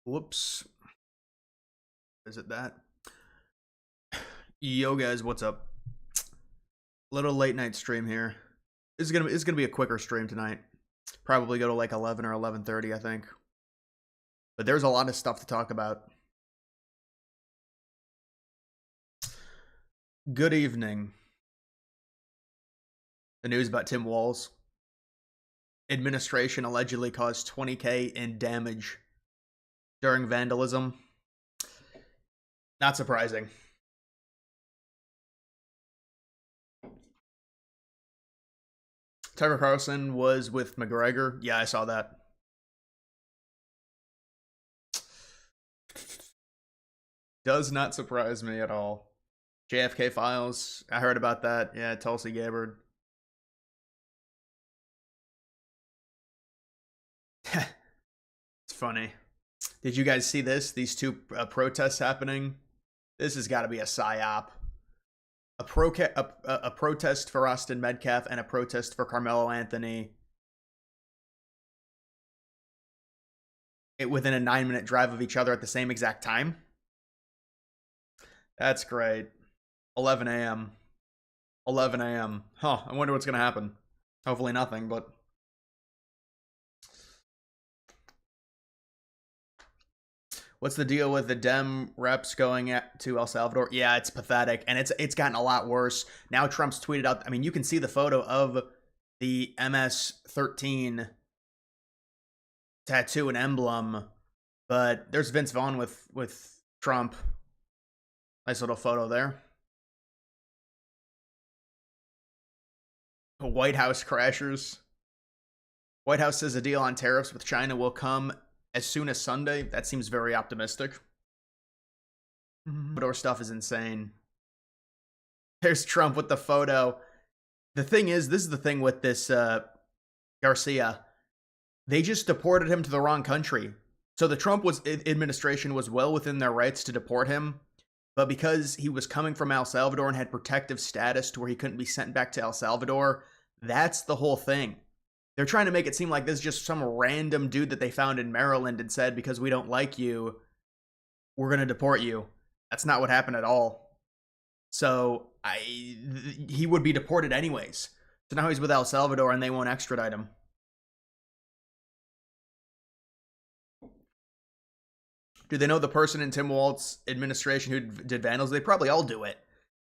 Whoops. Is it that? Yo guys, what's up? Little late night stream here. It's gonna be a quicker stream tonight. Probably go to like 11 or 11:30, I think. But there's a lot of stuff to talk about. Good evening. The news about Tim Walz. Administration allegedly caused 20K in damage during vandalism. Not surprising. Tucker Carlson was with McGregor. Yeah, I saw that. Does not surprise me at all. JFK files. I heard about that. Yeah, Tulsi Gabbard. It's funny. Did you guys see this? These two protests happening? This has got to be a psyop. A protest for Austin Metcalf and a protest for Carmelo Anthony. Within a 9-minute drive of each other at the same exact time. That's great. 11 a.m. 11 a.m. Huh, I wonder what's going to happen. Hopefully nothing, but... What's the deal with the Dem reps going to El Salvador? Yeah, it's pathetic, and it's gotten a lot worse. Now Trump's tweeted out, I mean, you can see the photo of the MS-13 tattoo and emblem, but there's Vince Vaughn with Trump. Nice little photo there. White House crashers. White House says a deal on tariffs with China will come as soon as Sunday. That seems very optimistic. But our stuff is insane. There's Trump with the photo. The thing is, this is the thing with this Garcia. They just deported him to the wrong country. So the Trump administration was well within their rights to deport him. But because he was coming from El Salvador and had protective status to where he couldn't be sent back to El Salvador, that's the whole thing. They're trying to make it seem like this is just some random dude that they found in Maryland and said, because we don't like you, we're going to deport you. That's not what happened at all. So he would be deported anyways. So now he's with El Salvador and they won't extradite him. Do they know the person in Tim Walz's administration who did vandals? They probably all do it.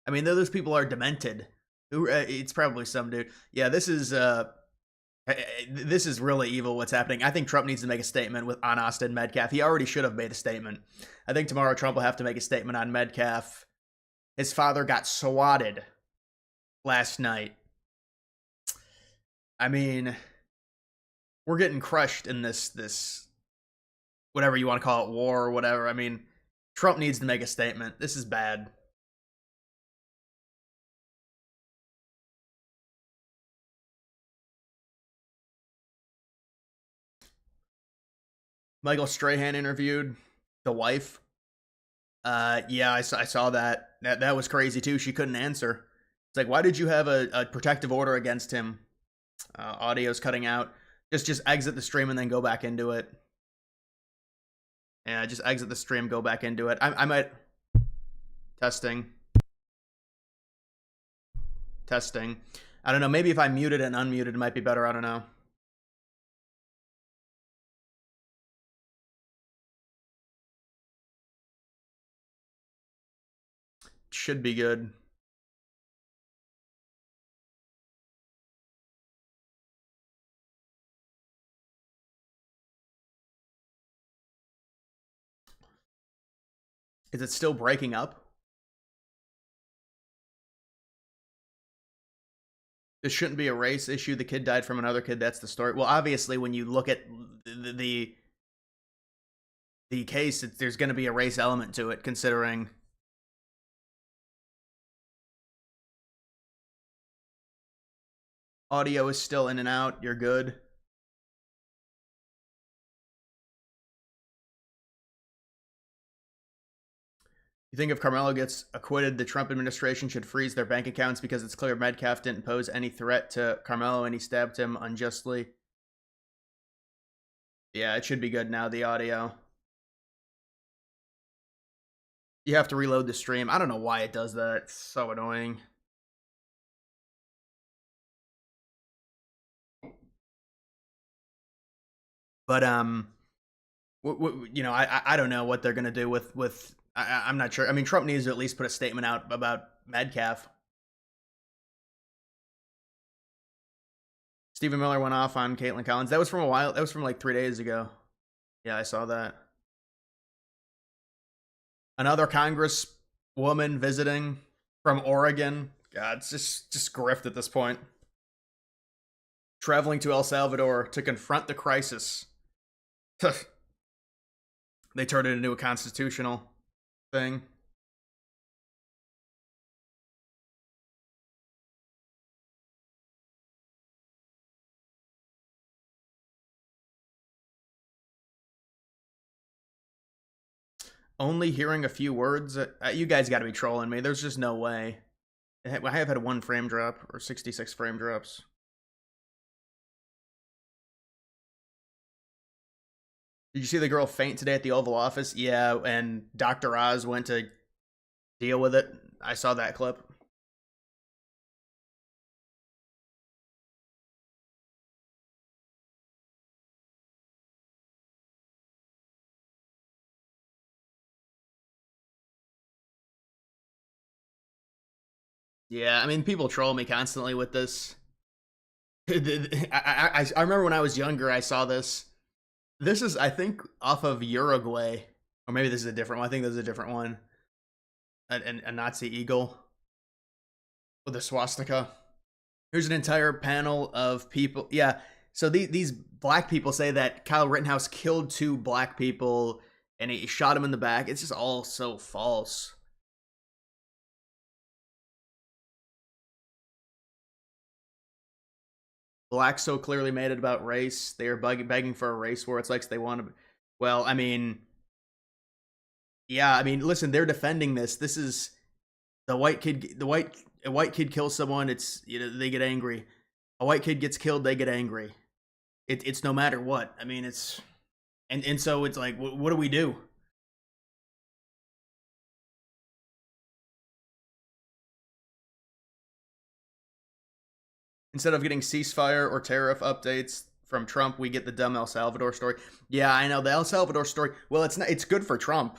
I mean, those people are demented. It's probably some dude. Yeah, this is really evil what's happening. I think Trump needs to make a statement on Austin Metcalf. He already should have made a statement. I think tomorrow Trump will have to make a statement on Metcalf. His father got swatted last night. I mean, we're getting crushed in this whatever you want to call it, war or whatever. I mean, Trump needs to make a statement. This is bad. Michael Strahan interviewed the wife. Yeah, I saw that. That was crazy too. She couldn't answer. It's like, why did you have a protective order against him? Audio's cutting out. Just exit the stream and then go back into it. Yeah, just exit the stream, go back into it. I might... Testing. I don't know, maybe if I muted and unmuted, it might be better. I don't know. Should be good. Is it still breaking up? This shouldn't be a race issue. The kid died from another kid. That's the story. Well, obviously, when you look at the case, there's going to be a race element to it, considering... Audio is still in and out. You're good. You think if Carmelo gets acquitted, the Trump administration should freeze their bank accounts because it's clear Metcalf didn't pose any threat to Carmelo and he stabbed him unjustly? Yeah, it should be good now, the audio. You have to reload the stream. I don't know why it does that. It's so annoying. But you know, I don't know what they're gonna do with. I'm not sure. I mean, Trump needs to at least put a statement out about Metcalf. Stephen Miller went off on Caitlin Collins. That was from a while. That was from like 3 days ago. Yeah, I saw that. Another Congresswoman visiting from Oregon. God, it's just grift at this point. Traveling to El Salvador to confront the crisis. They turned it into a constitutional thing. Only hearing a few words. You guys got to be trolling me. There's just no way. I have had one frame drop or 66 frame drops. Did you see the girl faint today at the Oval Office? Yeah, and Dr. Oz went to deal with it. I saw that clip. Yeah, I mean, people troll me constantly with this. I remember when I was younger, I saw this. This is, I think, off of Uruguay. Or maybe this is a different one. I think this is a different one. A Nazi eagle with a swastika. Here's an entire panel of people. Yeah, so these black people say that Kyle Rittenhouse killed 2 black people and he shot him in the back. It's just all so false. Blacks so clearly made it about race. They are begging for a race war. It's like they want to. Well, I mean, yeah, I mean, listen, they're defending this. This is the white kid. A white kid kills someone. It's, you know, they get angry. A white kid gets killed. They get angry. It's no matter what. I mean, it's and so it's like, what do we do? Instead of getting ceasefire or tariff updates from Trump, we get the dumb El Salvador story. Yeah, I know the El Salvador story. Well, it's not. It's good for Trump.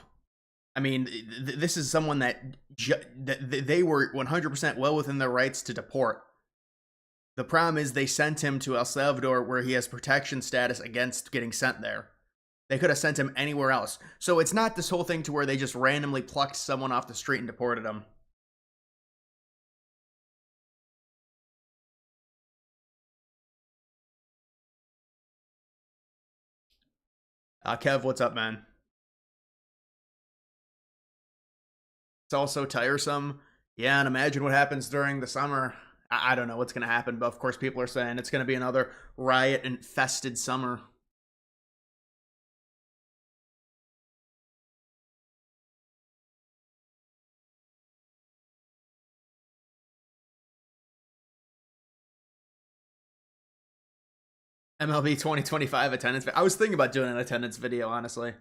I mean, this is someone that they were 100% well within their rights to deport. The problem is they sent him to El Salvador where he has protection status against getting sent there. They could have sent him anywhere else. So it's not this whole thing to where they just randomly plucked someone off the street and deported him. Kev, what's up, man? It's also tiresome. Yeah, and imagine what happens during the summer. I don't know what's going to happen, but of course, people are saying it's going to be another riot infested summer. MLB 2025 attendance. I was thinking about doing an attendance video, honestly.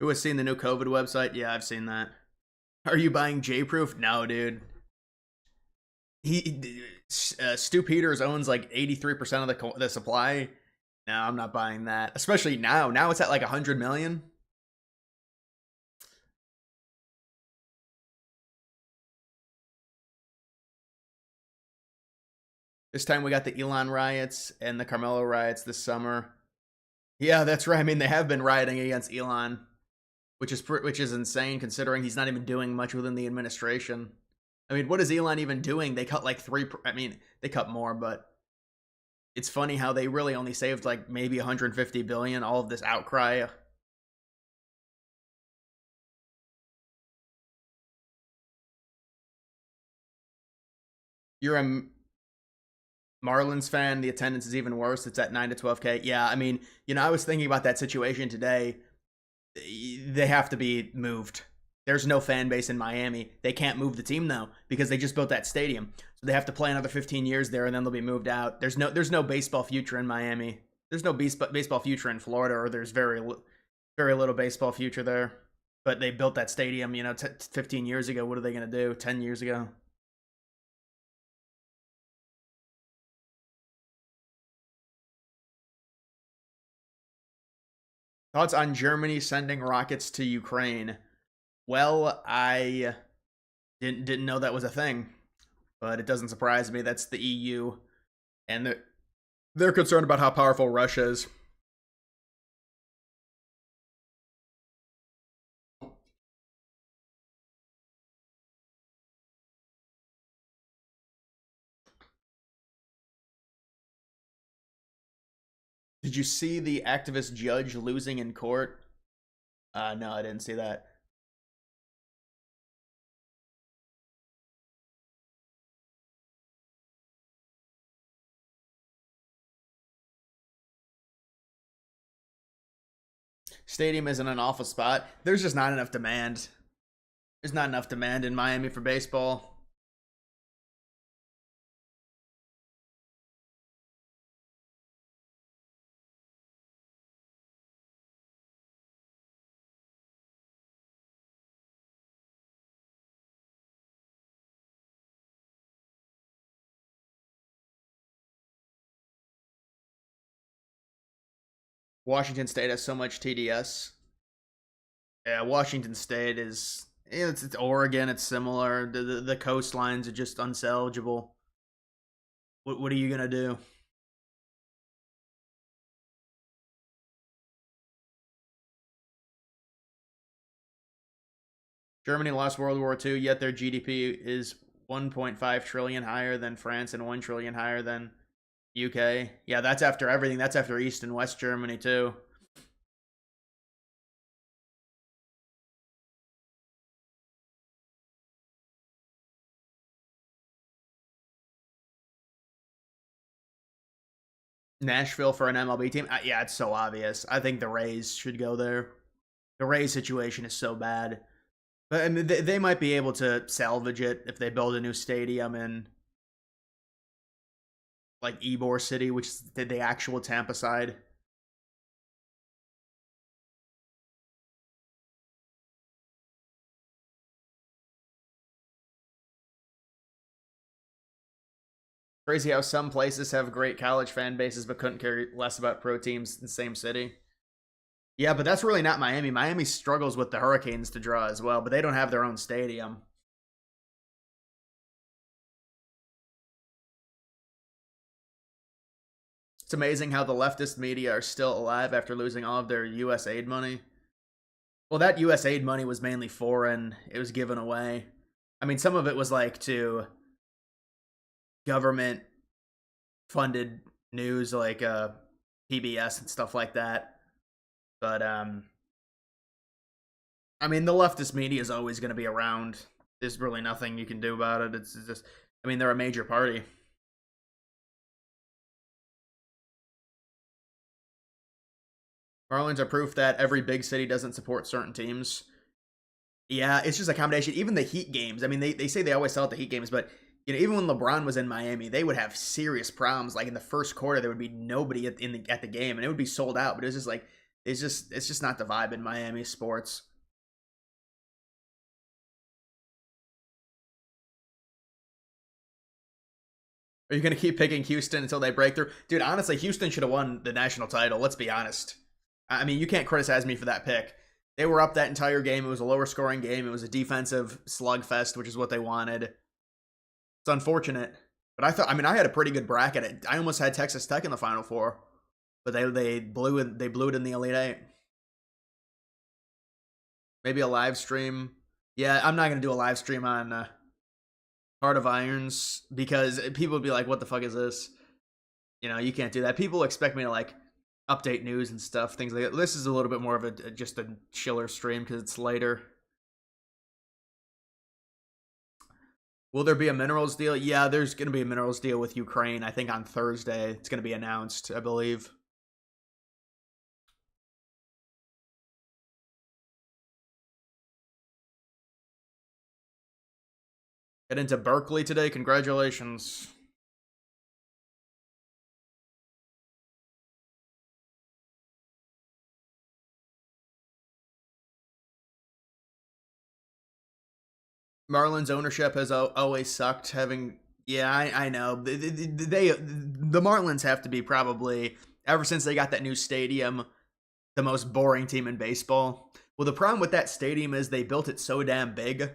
Who has seen the new COVID website? Yeah, I've seen that. Are you buying J-Proof? No, dude. Stu Peters owns like 83% of the supply. No, I'm not buying that. Especially now. Now it's at like 100 million. This time we got the Elon riots and the Carmelo riots this summer. Yeah, that's right. I mean, they have been rioting against Elon, which is insane considering he's not even doing much within the administration. I mean, what is Elon even doing? They cut like I mean, they cut more, but it's funny how they really only saved like maybe 150 billion. All of this outcry. You're a Marlins fan, the attendance is even worse. It's at 9 to 12K. Yeah, I mean, I was thinking about that situation today. They have to be moved. There's no fan base in Miami. They can't move the team though because they just built that stadium. So they have to play another 15 years there and then they'll be moved out. There's no baseball future in Miami. There's no baseball future in Florida, or there's very little baseball future there. But they built that stadium, 15 years ago. What are they going to do? 10 years ago? Thoughts on Germany sending rockets to Ukraine? Well, I didn't know that was a thing, but it doesn't surprise me. That's the EU, and they're concerned about how powerful Russia is. Did you see the activist judge losing in court? No, I didn't see that. Stadium is in an awful spot. There's just not enough demand. There's not enough demand in Miami for baseball. Washington State has so much TDS. Yeah, Washington State is. It's Oregon. It's similar. The coastlines are just unsalvageable. What are you gonna do? Germany lost World War II, yet their GDP is 1.5 trillion higher than France and 1 trillion higher than UK. Yeah, that's after everything. That's after East and West Germany too. Nashville for an MLB team. Yeah, it's so obvious. I think the Rays should go there. The Rays situation is so bad. But I mean, they might be able to salvage it if they build a new stadium in like Ybor City, which is the actual Tampa side. Crazy how some places have great college fan bases but couldn't care less about pro teams in the same city. Yeah, but that's really not Miami. Miami struggles with the Hurricanes to draw as well, but they don't have their own stadium. It's amazing how the leftist media are still alive after losing all of their US aid money. Well, that US aid money was mainly foreign. It was given away. I mean, some of it was like to government funded news like PBS and stuff like that. But I mean, the leftist media is always going to be around. There's really nothing you can do about it. It's just, I mean, they're a major party. Marlins are proof that every big city doesn't support certain teams. Yeah, it's just a combination. Even the Heat games. I mean, they say they always sell out the Heat games, but even when LeBron was in Miami, they would have serious problems. Like in the first quarter, there would be nobody at the game, and it would be sold out. But it was just like it's just not the vibe in Miami sports. Are you going to keep picking Houston until they break through? Dude, honestly, Houston should have won the national title. Let's be honest. I mean, you can't criticize me for that pick. They were up that entire game. It was a lower scoring game. It was a defensive slugfest, which is what they wanted. It's unfortunate. But I mean, I had a pretty good bracket. I almost had Texas Tech in the Final Four, but they blew it in the Elite Eight. Maybe a live stream. Yeah, I'm not gonna do a live stream on Heart of Irons because people would be like, "What the fuck is this?" You can't do that. People expect me to like update news and stuff, things like that. This is a little bit more of just a chiller stream because it's later. Will there be a minerals deal? Yeah, there's going to be a minerals deal with Ukraine. I think on Thursday it's going to be announced, I believe. Get into Berkeley today. Congratulations. Marlins ownership has always sucked. Having yeah, I know the Marlins have to be probably ever since they got that new stadium the most boring team in baseball. Well, the problem with that stadium is they built it so damn big.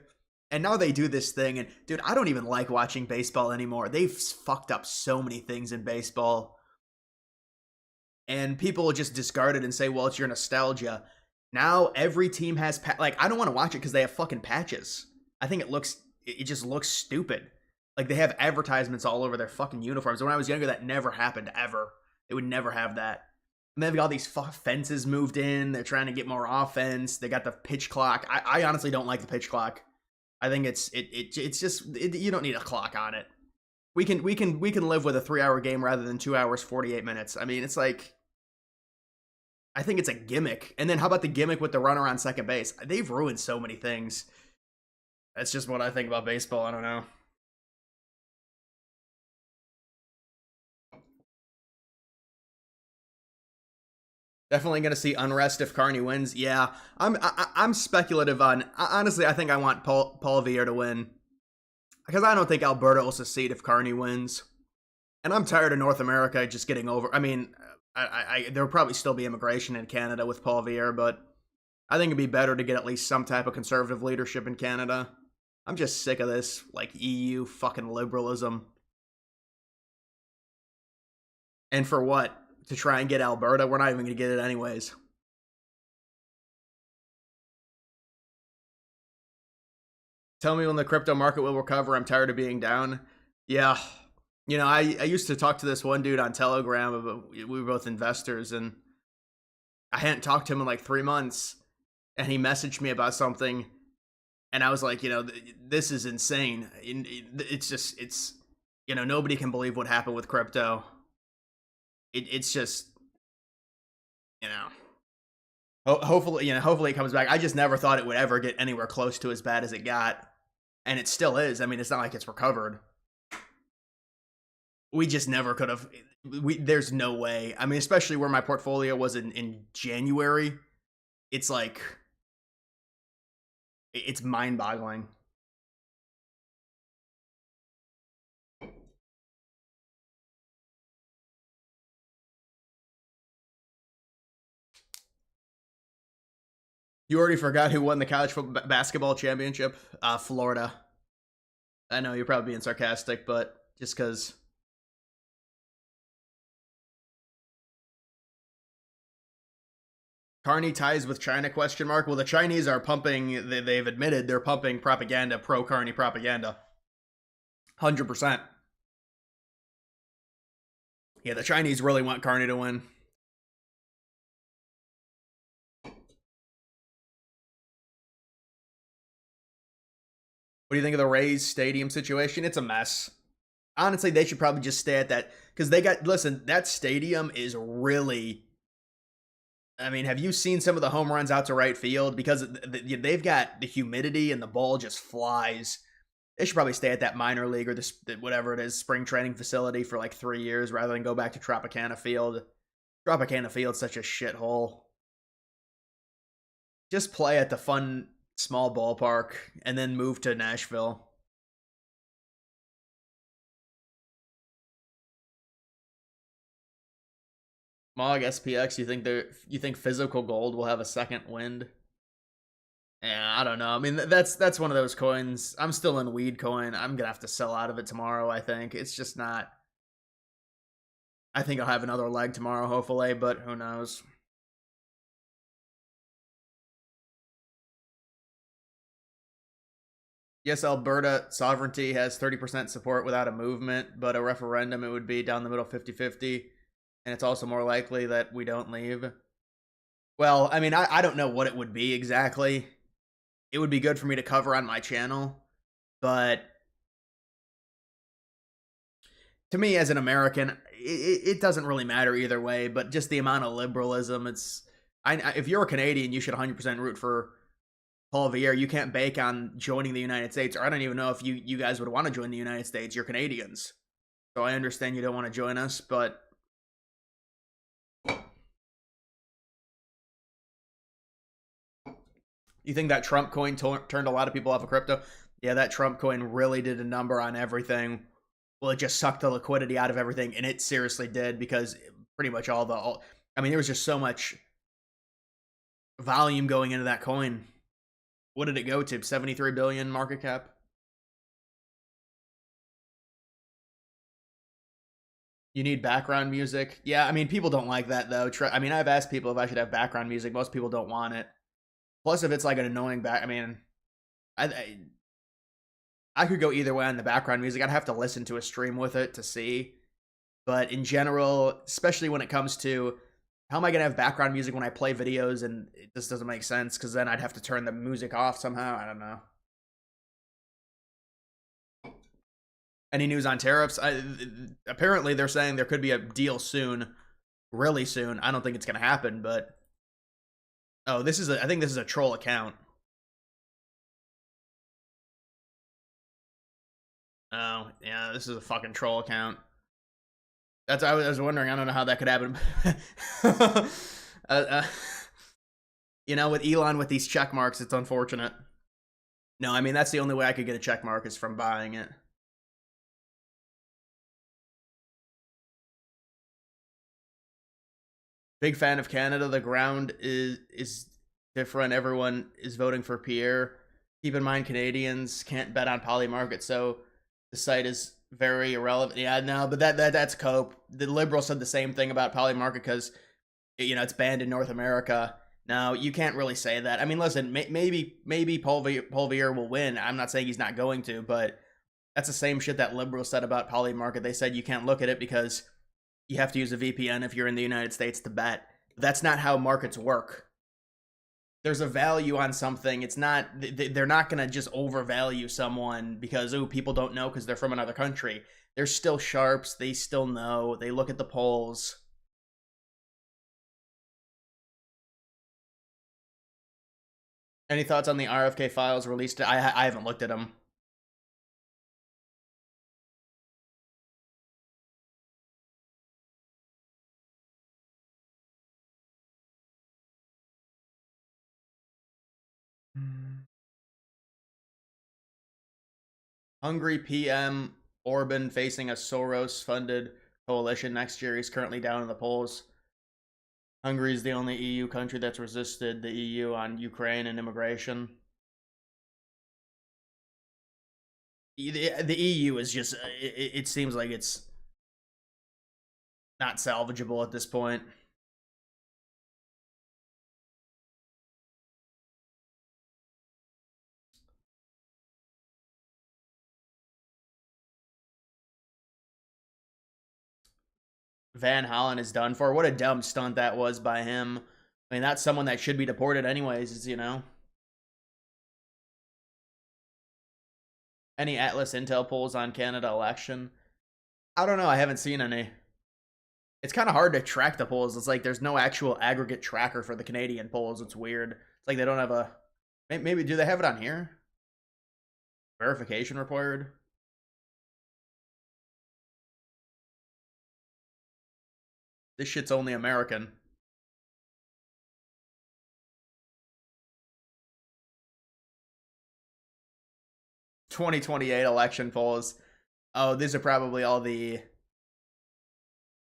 And now they do this thing, and dude, I don't even like watching baseball anymore. They've fucked up so many things in baseball. And people just discard it and say, well, it's your nostalgia. Now every team has, like, I don't want to watch it because they have fucking patches. I think it just looks stupid. Like, they have advertisements all over their fucking uniforms. When I was younger, that never happened, ever. They would never have that. And they've got all these fences moved in. They're trying to get more offense. They got the pitch clock. I honestly don't like the pitch clock. I think it's just you don't need a clock on it. We can live with a 3-hour game rather than 2 hours 48 minutes. I mean, it's like I think it's a gimmick. And then how about the gimmick with the runner on second base? They've ruined so many things. That's just what I think about baseball. I don't know. Definitely going to see unrest if Carney wins. Yeah, I'm speculative on. Honestly, I think I want Paul Vier to win because I don't think Alberta will secede if Carney wins. And I'm tired of North America just getting over. I mean, there'll probably still be immigration in Canada with Paul Vier, but I think it'd be better to get at least some type of conservative leadership in Canada. I'm just sick of this, like, EU fucking liberalism. And for what? To try and get Alberta? We're not even going to get it anyways. Tell me when the crypto market will recover. I'm tired of being down. Yeah. You know, I used to talk to this one dude on Telegram. We were both investors, and I hadn't talked to him in like 3 months. And he messaged me about something. And I was like, you know, this is insane. It's just, you know, nobody can believe what happened with crypto. It's just, you know, hopefully it comes back. I just never thought it would ever get anywhere close to as bad as it got. And it still is. I mean, it's not like it's recovered. We just never could have. There's no way. I mean, especially where my portfolio was in January. It's like, it's mind-boggling. You already forgot who won the college basketball championship? Florida. I know you're probably being sarcastic, but just because. Carney ties with China, question mark? Well, the Chinese are pumping, they've admitted they're pumping propaganda, pro-Carney propaganda. 100%. Yeah, the Chinese really want Carney to win. What do you think of the Rays stadium situation? It's a mess. Honestly, they should probably just stay at that because listen, that stadium is really. I mean, have you seen some of the home runs out to right field? Because they've got the humidity and the ball just flies. They should probably stay at that minor league or this whatever it is spring training facility for like 3 years rather than go back to Tropicana Field. Tropicana Field's such a shithole. Just play at the fun small ballpark and then move to Nashville. Mog SPX, you think physical gold will have a second wind? Yeah, I don't know. I mean, that's one of those coins. I'm still in weed coin. I'm gonna have to sell out of it tomorrow. I think it's just not. I think I'll have another leg tomorrow, hopefully, but who knows? Yes, Alberta sovereignty has 30% support without a movement, but a referendum, it would be down the middle 50-50. And it's also more likely that we don't leave. Well, I mean, I don't know what it would be exactly. It would be good for me to cover on my channel, but to me as an American, it doesn't really matter either way. But just the amount of liberalism, if you're a Canadian, you should 100% root for Paul Vier. You can't bake on joining the United States, or I don't even know if you guys would want to join the United States. You're Canadians, so I understand you don't want to join us, but you think that Trump coin turned a lot of people off of crypto? Yeah, that Trump coin really did a number on everything. Well, it just sucked the liquidity out of everything, and it seriously did, because pretty much I mean, there was just so much volume going into that coin. What did it go to? 73 billion market cap? You need background music. Yeah, I mean, people don't like that, though. I mean, I've asked people if I should have background music. Most people don't want it. Plus, if it's like an annoying I mean, I could go either way on the background music. I'd have to listen to a stream with it to see. But in general, especially when it comes to how am I going to have background music when I play videos and it just doesn't make sense, because then I'd have to turn the music off somehow. I don't know. Any news on tariffs? Apparently, they're saying there could be a deal soon, really soon. I don't think it's going to happen, but oh, I think this is a troll account. Oh, yeah, this is a fucking troll account. I was wondering. I don't know how that could happen. You know, with Elon with these check marks, it's unfortunate. No, I mean, that's the only way I could get a check mark is from buying it. Big fan of Canada. The ground is different. Everyone is voting for Pierre. Keep in mind, Canadians can't bet on Polymarket, so the site is very irrelevant. Yeah, no, but that's cope. The Liberals said the same thing about Polymarket because it's banned in North America. No, you can't really say that. I mean, listen, maybe Paul Vier will win. I'm not saying he's not going to, but that's the same shit that Liberals said about Polymarket. They said you can't look at it because you have to use a VPN if you're in the United States to bet. That's not how markets work. There's a value on something. It's not, they're not going to just overvalue someone because, people don't know because they're from another country. They're still sharps. They still know. They look at the polls. Any thoughts on the RFK files released? I haven't looked at them. Hungary PM Orban facing a Soros-funded coalition next year. He's currently down in the polls. Hungary is the only EU country that's resisted the EU on Ukraine and immigration. The EU is just, it seems like it's not salvageable at this point. Van Hollen is done for. What a dumb stunt that was by him. I mean, that's someone that should be deported anyways, Any Atlas Intel polls on Canada election? I don't know. I haven't seen any. It's kind of hard to track the polls. It's like there's no actual aggregate tracker for the Canadian polls. It's weird. It's like they don't have a... Maybe, do they have it on here? Verification required? This shit's only American. (2028) election polls. Oh, these are probably all the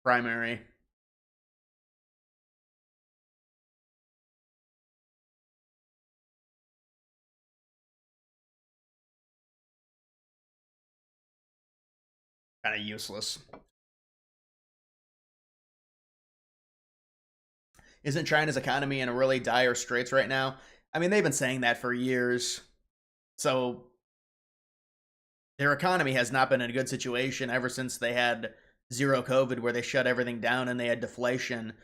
primary. Kind of useless. Isn't China's economy in a really dire straits right now? I mean, they've been saying that for years. So their economy has not been in a good situation ever since they had zero COVID, where they shut everything down and they had deflation.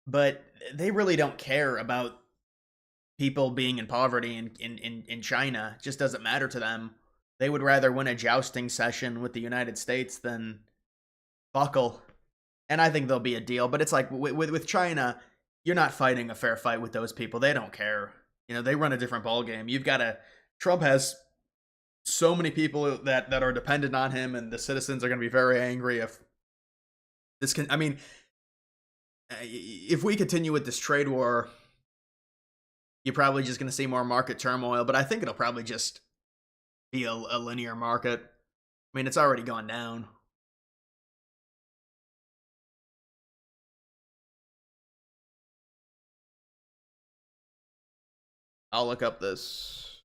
But they really don't care about people being in poverty in China. It just doesn't matter to them. They would rather win a jousting session with the United States than buckle. And I think there'll be a deal. But it's like with China, you're not fighting a fair fight with those people. They don't care. You know, they run a different ball game. You've got to. Trump has so many people that are dependent on him, and the citizens are going to be very angry if this can. I mean, if we continue with this trade war, you're probably just going to see more market turmoil. But I think it'll probably just be a linear market. I mean, it's already gone down. I'll look up this.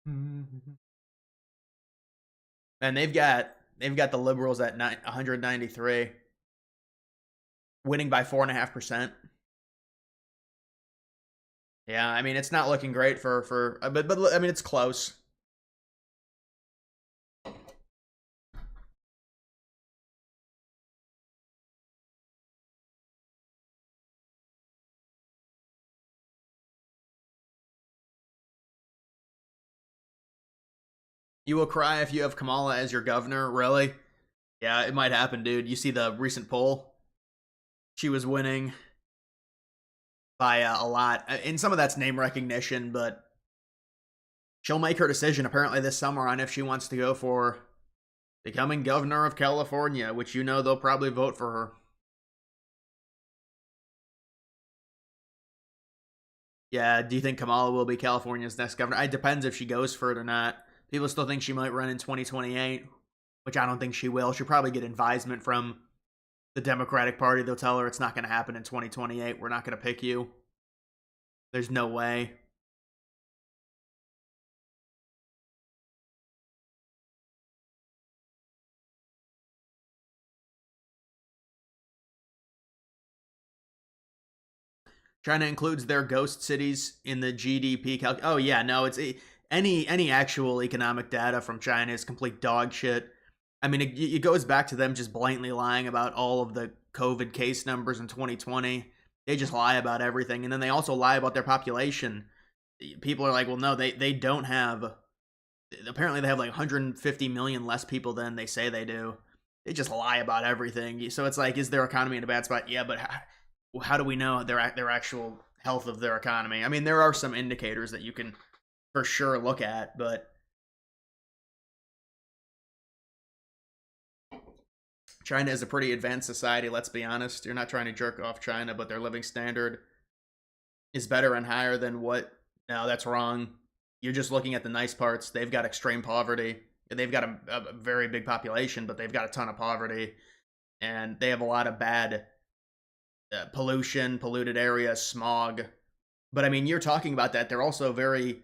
And they've got the liberals at 193, winning by 4.5%. Yeah, I mean it's not looking great for but I mean it's close. You will cry if you have Kamala as your governor, really? Yeah, it might happen, dude. You see the recent poll? She was winning by a lot. And some of that's name recognition, but she'll make her decision apparently this summer on if she wants to go for becoming governor of California, which you know they'll probably vote for her. Yeah, do you think Kamala will be California's next governor? It depends if she goes for it or not. People still think she might run in 2028, which I don't think she will. She'll probably get advisement from the Democratic Party. They'll tell her it's not going to happen in 2028. We're not going to pick you. There's no way. China includes their ghost cities in the GDP calc. Oh yeah, no, it's any actual economic data from China is complete dog shit. I mean, it goes back to them just blatantly lying about all of the COVID case numbers in 2020. They just lie about everything, and then they also lie about their population. People are like, well, no, they don't have. Apparently, they have like 150 million less people than they say they do. They just lie about everything. So it's like, is their economy in a bad spot? Yeah, but how do we know their actual health of their economy? I mean, there are some indicators that you can for sure look at, but China is a pretty advanced society, let's be honest. You're not trying to jerk off China, but their living standard is better and higher than what? No, that's wrong. You're just looking at the nice parts. They've got extreme poverty. They've got a very big population, but they've got a ton of poverty. And they have a lot of bad pollution, polluted areas, smog. But I mean, you're talking about that. They're also very,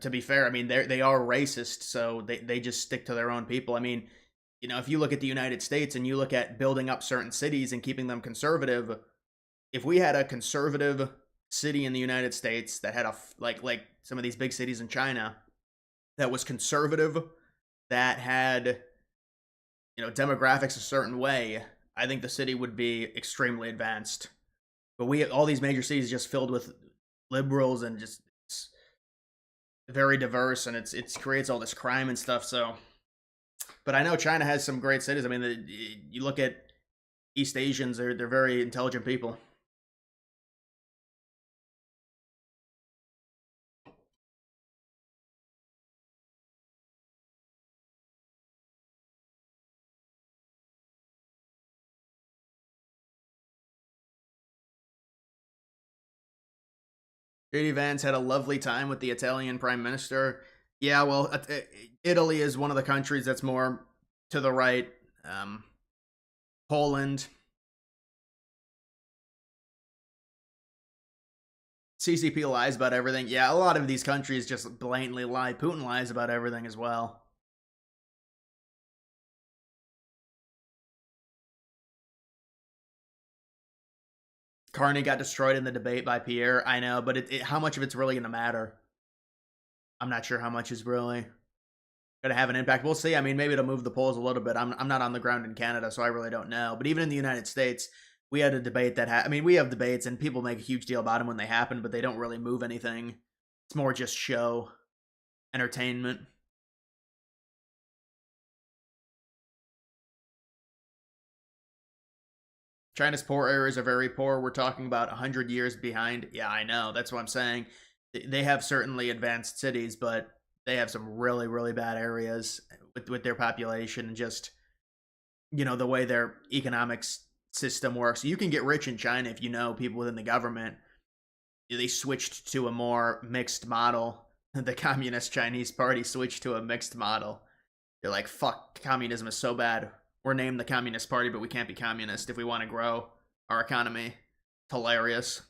to be fair, I mean, they are racist, so they just stick to their own people. I mean, you know, if you look at the United States and you look at building up certain cities and keeping them conservative, if we had a conservative city in the United States that had a like some of these big cities in China that was conservative, that had, you know, demographics a certain way, I think the city would be extremely advanced. But all these major cities just filled with liberals and just very diverse, and it creates all this crime and stuff. So, but I know China has some great cities. I mean, you look at East Asians; they're very intelligent people. JD Vance had a lovely time with the Italian Prime Minister. Yeah, well, Italy is one of the countries that's more to the right. Poland. CCP lies about everything. Yeah, a lot of these countries just blatantly lie. Putin lies about everything as well. Carney got destroyed in the debate by Pierre. I know, but how much of it's really going to matter? I'm not sure how much is really going to have an impact. We'll see. I mean, maybe it'll move the polls a little bit. I'm not on the ground in Canada, so I really don't know. But even in the United States, we had a debate that I mean, we have debates and people make a huge deal about them when they happen, but they don't really move anything. It's more just show, entertainment. China's poor areas are very poor. We're talking about 100 years behind. Yeah, I know. That's what I'm saying. They have certainly advanced cities, but they have some really, really bad areas with their population and just, the way their economics system works. You can get rich in China if you know people within the government. They switched to a more mixed model. The Communist Chinese Party switched to a mixed model. They're like, fuck, communism is so bad. We're named the Communist Party, but we can't be communist if we want to grow our economy. It's hilarious.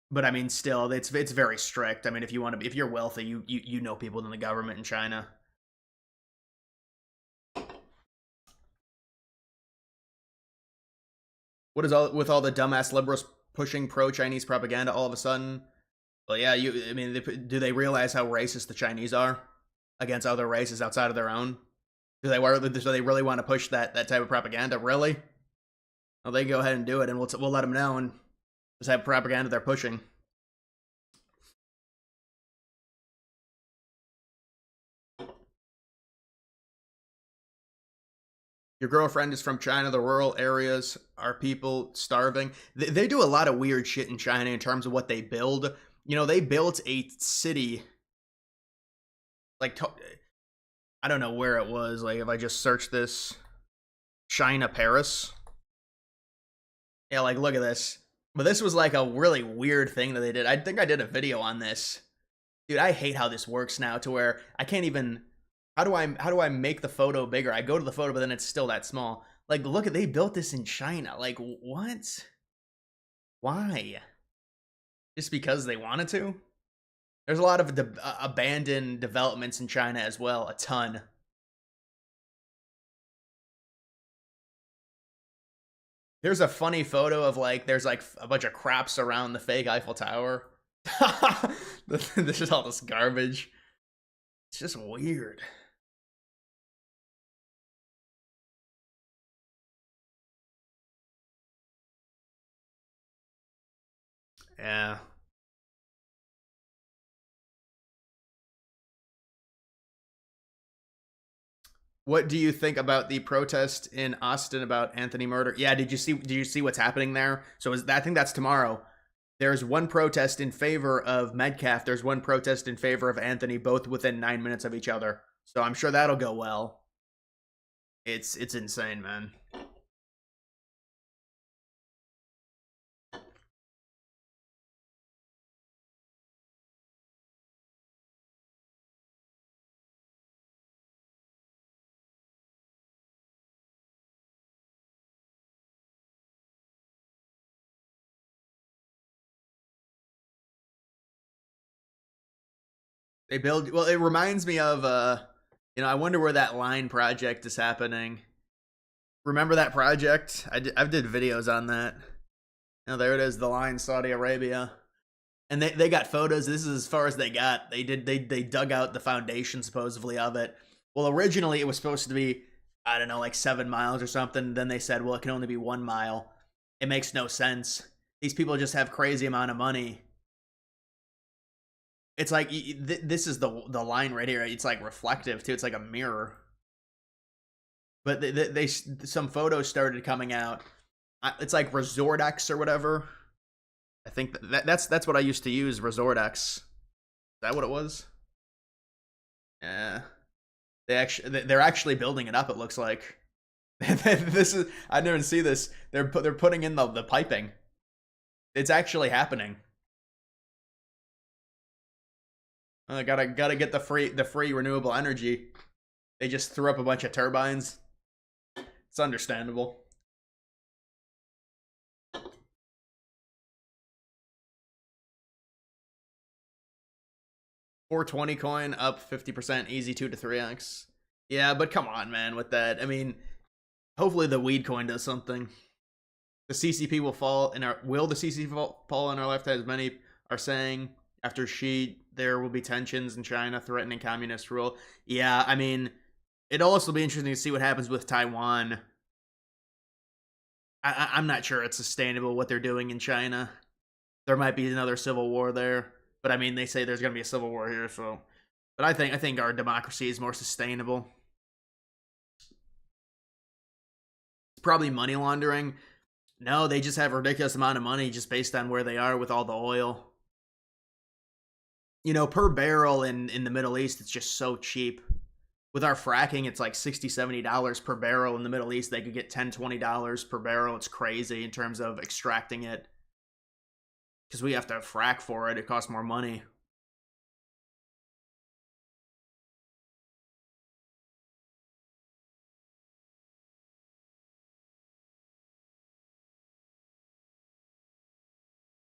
But I mean, still, it's very strict. I mean, if you're wealthy, you know people in the government in China. What is all with all the dumbass liberals pushing pro-Chinese propaganda all of a sudden? Well, yeah, I mean, do they realize how racist the Chinese are against other races outside of their own? Do they really want to push that type of propaganda? Really? Well, they go ahead and do it, and we'll let them know and just have propaganda they're pushing. Your girlfriend is from China. The rural areas are people starving. They do a lot of weird shit in China in terms of what they build. They built a city. Like, I don't know where it was. Like, if I just search this, China, Paris. Yeah, like, look at this. But this was like a really weird thing that they did. I think I did a video on this. Dude, I hate how this works now to where I can't even... How do I make the photo bigger? I go to the photo, but then it's still that small. Like, look at, they built this in China. Like, what? Why? Just because they wanted to? There's a lot of abandoned developments in China as well. A ton. There's a funny photo of, like, there's, like, a bunch of crops around the fake Eiffel Tower. This is all this garbage. It's just weird. Yeah. What do you think about the protest in Austin about Anthony murder? Yeah, did you see what's happening there? So I think that's tomorrow. There's one protest in favor of Metcalf. There's one protest in favor of Anthony, both within 9 minutes of each other. So I'm sure that'll go well. It's insane, man. They build, well, it reminds me of I wonder where that line project is happening. Remember that project? I did videos on that. There it is, the line, Saudi Arabia. And they got photos. This is as far as they got. They dug out the foundation supposedly of it. Well, originally it was supposed to be, I don't know, like 7 miles or something. Then they said, well, it can only be 1 mile. It makes no sense. These people just have crazy amount of money. It's like, this is the line right here. It's like reflective too. It's like a mirror. But some photos started coming out. It's like ResortX or whatever. I think that's what I used to use, ResortX. Is that what it was? Yeah. They're actually building it up, it looks like. This is, I didn't see this. They're putting in the piping. It's actually happening. I gotta get the free renewable energy. They just threw up a bunch of turbines. It's understandable. 420 coin up 50%, easy 2 to 3x. Yeah, but come on, man, with that. I mean, hopefully the weed coin does something. The CCP will fall in our. Will the CCP fall in our lifetime? As many are saying. After Xi, there will be tensions in China threatening communist rule. Yeah, I mean, it'll also be interesting to see what happens with Taiwan. I'm not sure it's sustainable what they're doing in China. There might be another civil war there, but I mean, they say there's going to be a civil war here, so. But I think our democracy is more sustainable. Probably money laundering. No, they just have a ridiculous amount of money just based on where they are with all the oil. You know, per barrel in the Middle East, it's just so cheap. With our fracking, it's like $60-$70 per barrel. In the Middle East, they could get $10-$20 per barrel. It's crazy in terms of extracting it. Because we have to frack for it. It costs more money.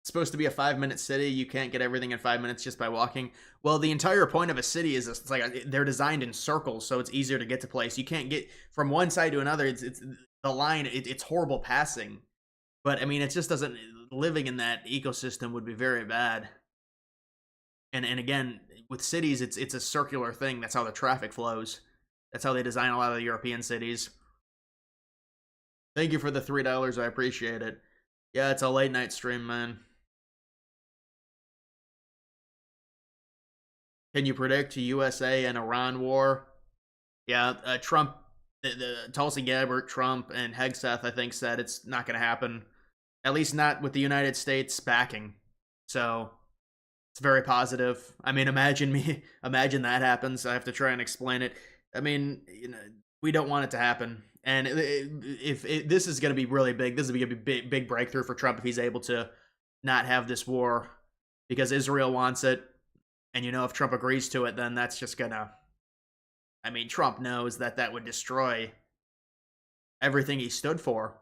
Supposed to be a 5-minute city. You can't get everything in 5 minutes just by walking. Well, the entire point of a city is it's like they're designed in circles, so it's easier to get to place. You can't get from one side to another. It's the line. It's horrible passing, but I mean, it just doesn't. Living in that ecosystem would be very bad. And again, with cities, it's a circular thing. That's how the traffic flows. That's how they design a lot of the European cities. Thank you for the $3. I appreciate it. Yeah, it's a late night stream, man. Can you predict a USA and Iran war? Yeah, Trump, the Tulsi Gabbard, Trump, and Hegseth, I think, said it's not going to happen. At least not with the United States backing. So it's very positive. I mean, imagine that happens. I have to try and explain it. I mean, you know, we don't want it to happen. And if this is going to be really big, this is going to be a big breakthrough for Trump if he's able to not have this war because Israel wants it. And you know, if Trump agrees to it, then that's just gonna. I mean, Trump knows that would destroy everything he stood for.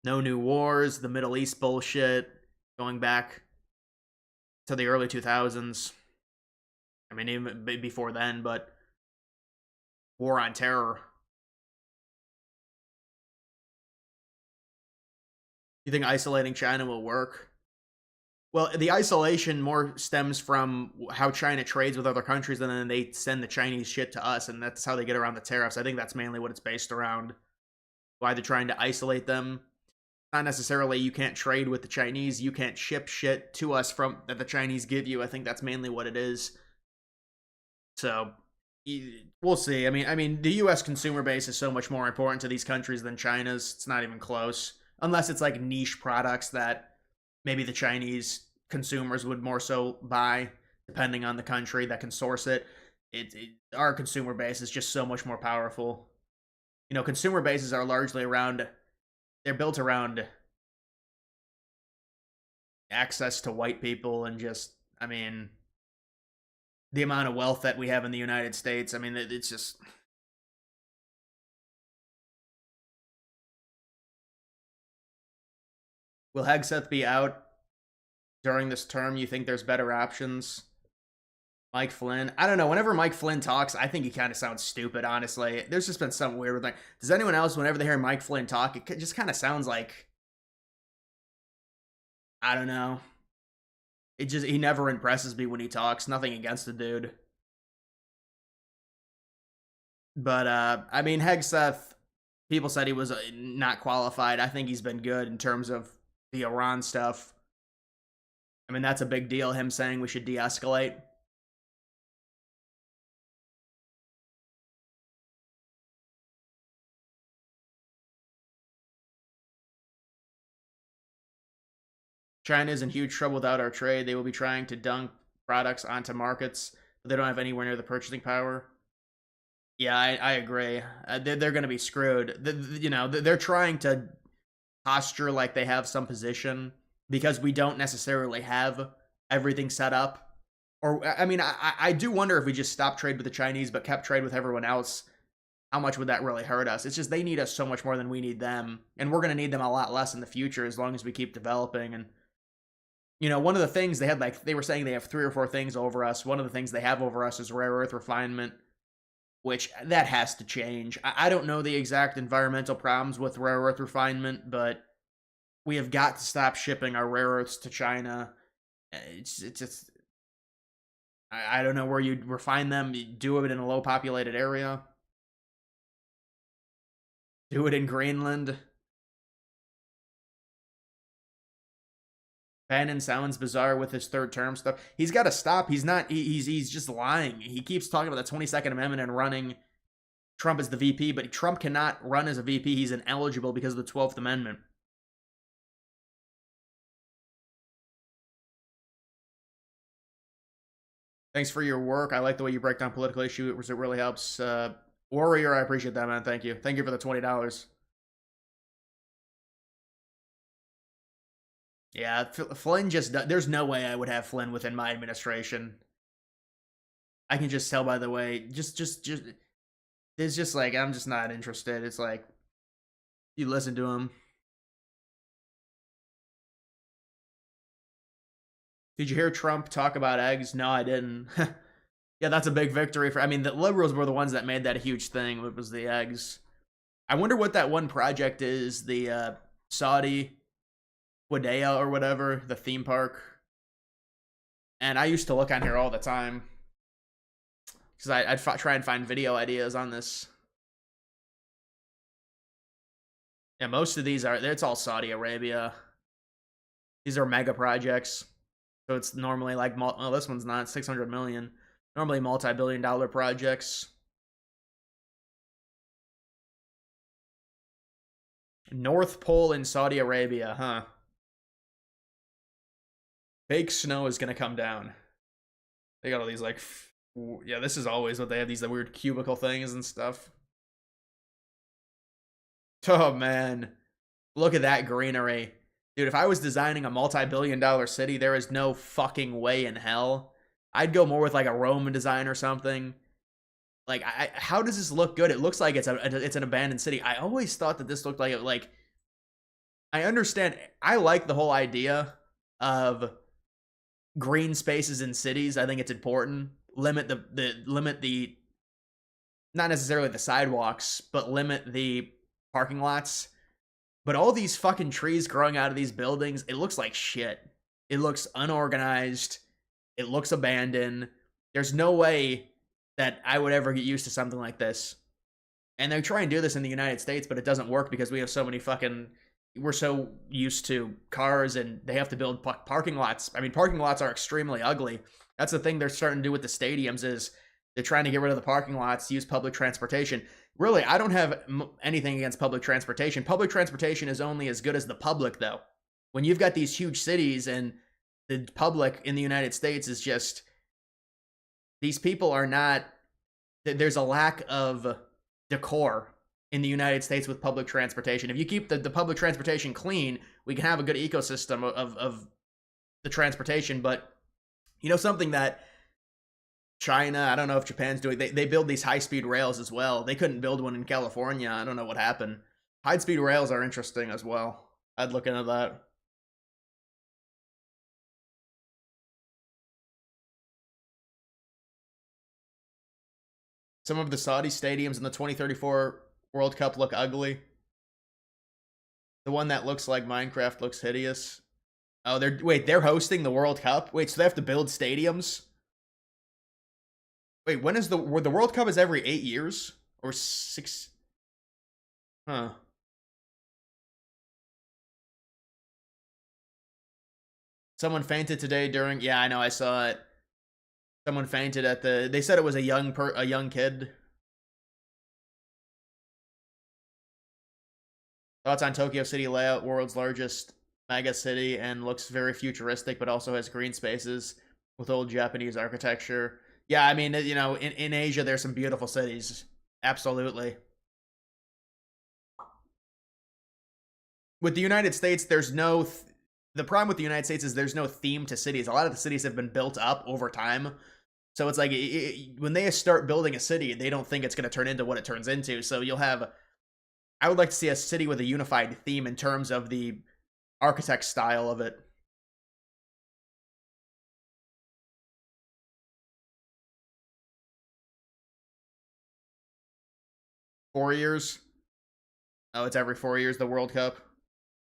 No new wars, the Middle East bullshit, going back to the early 2000s. I mean, even before then, but war on terror. You think isolating China will work? Well, the isolation more stems from how China trades with other countries, and then they send the Chinese shit to us, and that's how they get around the tariffs. I think that's mainly what it's based around. Why they're trying to isolate them. Not necessarily you can't trade with the Chinese, you can't ship shit to us from that the Chinese give you. I think that's mainly what it is. So we'll see. I mean, the U.S. consumer base is so much more important to these countries than China's. It's not even close, unless it's like niche products that maybe the Chinese consumers would more so buy, depending on the country that can source it. Our consumer base is just so much more powerful. You know, consumer bases are largely around, they're built around access to white people and just, I mean, the amount of wealth that we have in the United States. I mean, it's just... Will Hegseth be out during this term? You think there's better options? Mike Flynn? I don't know. Whenever Mike Flynn talks, I think he kind of sounds stupid, honestly. There's just been something weird with like, does anyone else, whenever they hear Mike Flynn talk, it just kind of sounds like, I don't know. He never impresses me when he talks. Nothing against the dude. But, I mean, Hegseth, people said he was not qualified. I think he's been good in terms of the Iran stuff. I mean, that's a big deal, him saying we should de-escalate. China is in huge trouble without our trade. They will be trying to dunk products onto markets, but they don't have anywhere near the purchasing power. Yeah, I agree. They're going to be screwed. You know, they're trying to posture like they have some position because we don't necessarily have everything set up. Or, I mean, I do wonder if we just stopped trade with the Chinese but kept trade with everyone else, how much would that really hurt us? It's just they need us so much more than we need them. And we're going to need them a lot less in the future as long as we keep developing. And, you know, one of the things they had, like, they were saying they have 3 or 4 things over us. One of the things they have over us is rare earth refinement, which that has to change. I don't know the exact environmental problems with rare earth refinement, but we have got to stop shipping our rare earths to China. It's just, I don't know where you refine them. You do it in a low populated area. Do it in Greenland. Bannon sounds bizarre with his third term stuff. He's got to stop. He's not. He's just lying. He keeps talking about the 22nd Amendment and running Trump is the VP, but Trump cannot run as a VP. He's ineligible because of the 12th Amendment. Thanks for your work. I like the way you break down political issues. It really helps. Warrior, I appreciate that, man. Thank you. Thank you for the $20. Yeah, Flynn just... There's no way I would have Flynn within my administration. I can just tell by the way. Just... It's just like, I'm just not interested. It's like, you listen to him. Did you hear Trump talk about eggs? No, I didn't. Yeah, that's a big victory for... I mean, the liberals were the ones that made that a huge thing. It was the eggs. I wonder what that one project is. The Saudi Wadea or whatever. The theme park. And I used to look on here all the time. Because I'd try and find video ideas on this. Yeah, most of these are... It's all Saudi Arabia. These are mega projects. So it's normally like... Oh, this one's not. 600 million. Normally multi-billion-dollar projects. North Pole in Saudi Arabia, huh? Fake snow is gonna come down. They got all these like... Yeah, this is always what they have. These weird cubicle things and stuff. Oh, man. Look at that greenery. Dude, if I was designing a multi-billion-dollar city, there is no fucking way in hell. I'd go more with like a Roman design or something. Like, how does this look good? It looks like it's an abandoned city. I always thought that this looked like it. Like, I understand. I like the whole idea of green spaces in cities. I think it's important. Limit the not necessarily the sidewalks, but limit the parking lots. But all these fucking trees growing out of these buildings, it looks like shit. It looks unorganized. It looks abandoned. There's no way that I would ever get used to something like this. And they try and do this in the United States, but it doesn't work because we have so many fucking... We're so used to cars and they have to build parking lots. I mean, parking lots are extremely ugly. That's the thing they're starting to do with the stadiums is they're trying to get rid of the parking lots, use public transportation. Really, I don't have anything against public transportation. Public transportation is only as good as the public, though. When you've got these huge cities and the public in the United States is just... These people are not... There's a lack of decor in the United States with public transportation. If you keep the public transportation clean, we can have a good ecosystem of the transportation. But, you know, something that China, I don't know if Japan's doing, they build these high-speed rails as well. They couldn't build one in California. I don't know what happened. High-speed rails are interesting as well. I'd look into that. Some of the Saudi stadiums in the 2034 World Cup look ugly. The one that looks like Minecraft looks hideous. Oh, they're hosting the World Cup? Wait, so they have to build stadiums? Wait, when is the World Cup is every 8 years? Or 6? Huh. Someone fainted today during... Yeah, I know, I saw it. Someone fainted at the... They said it was a young kid. Thoughts on Tokyo City layout, world's largest mega city, and looks very futuristic, but also has green spaces with old Japanese architecture. Yeah, I mean, you know, in Asia, there's some beautiful cities. Absolutely. With the United States, there's no... The problem with the United States is there's no theme to cities. A lot of the cities have been built up over time. So it's like, when they start building a city, they don't think it's going to turn into what it turns into. So you'll have... I would like to see a city with a unified theme in terms of the architect style of it. Four years? Oh, it's every 4 years, the World Cup.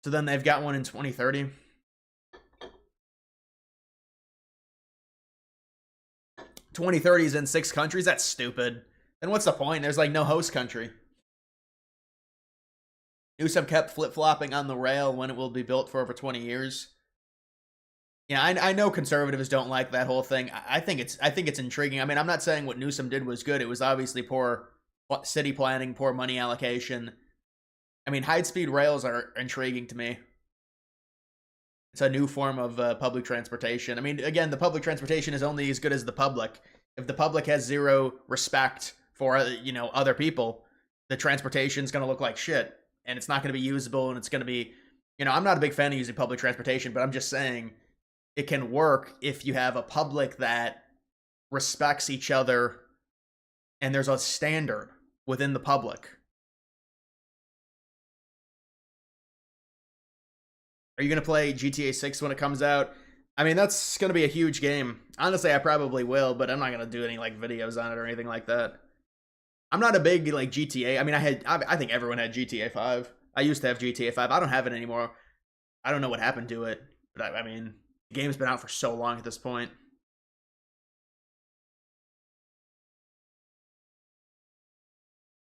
So then they've got one in 2030. (2030) is in 6 countries? That's stupid. Then what's the point? There's like no host country. Newsom kept flip-flopping on the rail when it will be built for over 20 years. Yeah, I know conservatives don't like that whole thing. I think it's intriguing. I mean, I'm not saying what Newsom did was good. It was obviously poor city planning, poor money allocation. I mean, high-speed rails are intriguing to me. It's a new form of public transportation. I mean, again, the public transportation is only as good as the public. If the public has zero respect for other people, the transportation's going to look like shit, and it's not going to be usable, and it's going to be, I'm not a big fan of using public transportation, but I'm just saying it can work if you have a public that respects each other, and there's a standard within the public. Are you going to play GTA 6 when it comes out? I mean, that's going to be a huge game. Honestly, I probably will, but I'm not going to do any like videos on it or anything like that. I'm not a big like GTA. I mean, I think everyone had GTA 5. I used to have GTA 5. I don't have it anymore. I don't know what happened to it, but I mean, the game's been out for so long at this point.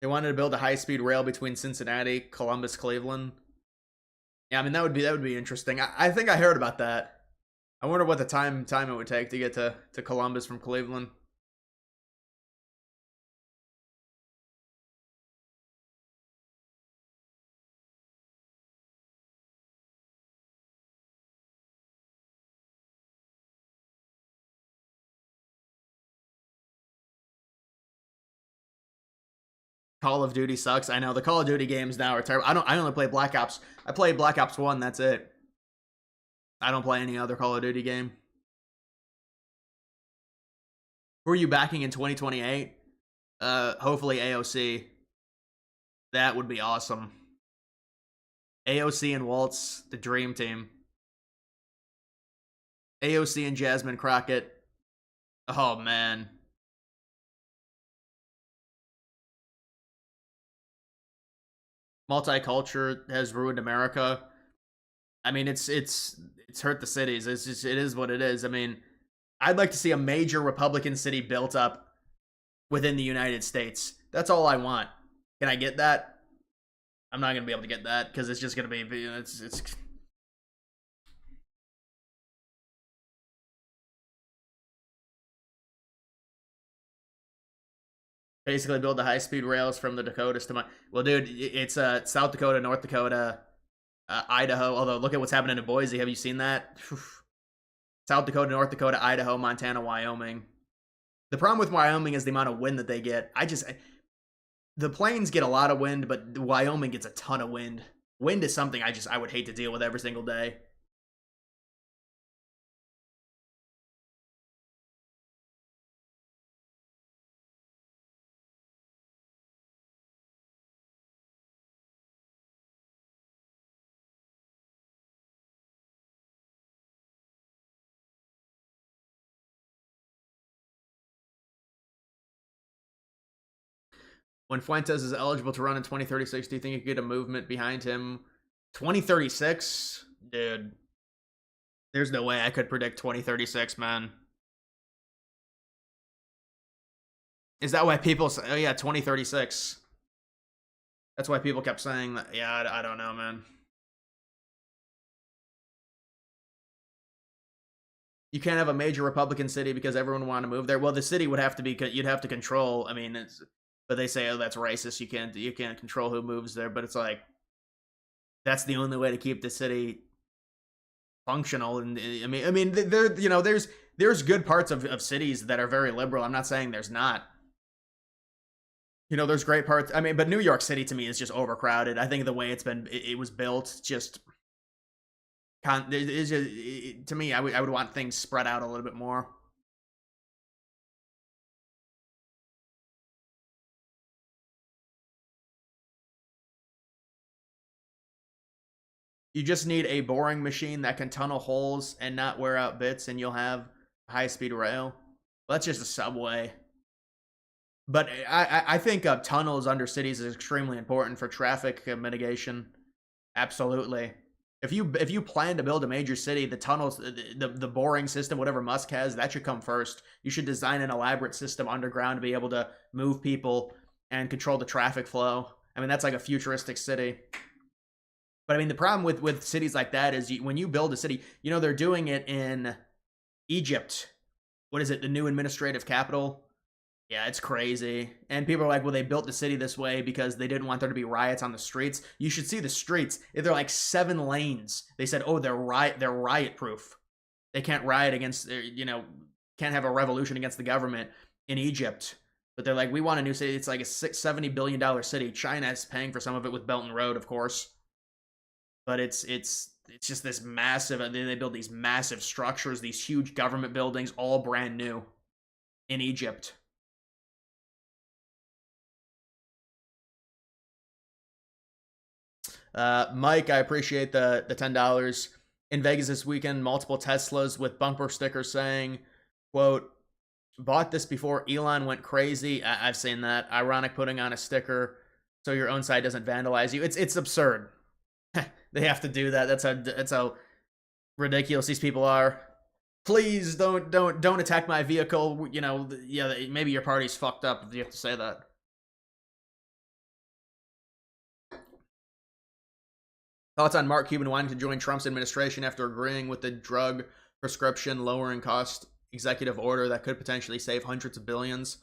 They wanted to build a high-speed rail between Cincinnati, Columbus, Cleveland. Yeah, I mean that would be interesting. I think I heard about that. I wonder what the time it would take to get to Columbus from Cleveland. Call of Duty sucks. I know the Call of Duty games now are terrible. I only play Black Ops. I play Black Ops 1, that's it. I don't play any other Call of Duty game. Who are you backing in 2028? Hopefully AOC. That would be awesome. AOC and Waltz, the dream team. AOC and Jasmine Crockett. Oh man. Multicultural has ruined America. I mean, it's hurt the cities. It's just, it is what it is. I mean, I'd like to see a major Republican city built up within the United States. That's all I want. Can I get that? I'm not gonna be able to get that because it's just gonna be it's. Basically, build the high-speed rails from the Dakotas to my. Well, dude, it's South Dakota, North Dakota, Idaho. Although, look at what's happening in Boise. Have you seen that? South Dakota, North Dakota, Idaho, Montana, Wyoming. The problem with Wyoming is the amount of wind that they get. The plains get a lot of wind, but Wyoming gets a ton of wind. Wind is something I would hate to deal with every single day. When Fuentes is eligible to run in 2036, do you think you could get a movement behind him? 2036? Dude. There's no way I could predict 2036, man. Is that why people say, oh yeah, 2036? That's why people kept saying that. Yeah, I don't know, man. You can't have a major Republican city because everyone want to move there. Well, the city would have to be, you'd have to control. I mean, but they say, oh, that's racist. You can't control who moves there. But it's like, that's the only way to keep the city functional. And I mean, there's good parts of cities that are very liberal. I'm not saying there's not. There's great parts. I mean, but New York City to me is just overcrowded. I think the way it was built, just to me, I would want things spread out a little bit more. You just need a boring machine that can tunnel holes and not wear out bits, and you'll have high-speed rail. Well, that's just a subway. But I think tunnels under cities is extremely important for traffic mitigation. Absolutely. If you plan to build a major city, the tunnels, the boring system, whatever Musk has, that should come first. You should design an elaborate system underground to be able to move people and control the traffic flow. I mean, that's like a futuristic city. But I mean, the problem with cities like that is when you build a city, they're doing it in Egypt. What is it? The new administrative capital? Yeah, it's crazy. And people are like, well, they built the city this way because they didn't want there to be riots on the streets. You should see the streets. They're like 7 lanes. They said, oh, they're riot proof. They can't riot against, can't have a revolution against the government in Egypt. But they're like, we want a new city. It's like a $70 billion city. China is paying for some of it with Belt and Road, of course. But it's just this massive. They build these massive structures, these huge government buildings, all brand new in Egypt. Mike, I appreciate the $10. In Vegas this weekend, multiple Teslas with bumper stickers saying, quote, bought this before Elon went crazy. I've seen that. Ironic putting on a sticker so your own side doesn't vandalize you. It's absurd. They have to do that. That's how ridiculous these people are. Please don't attack my vehicle. Yeah, maybe your party's fucked up if you have to say that. Thoughts on Mark Cuban wanting to join Trump's administration after agreeing with the drug prescription lowering cost executive order that could potentially save hundreds of billions?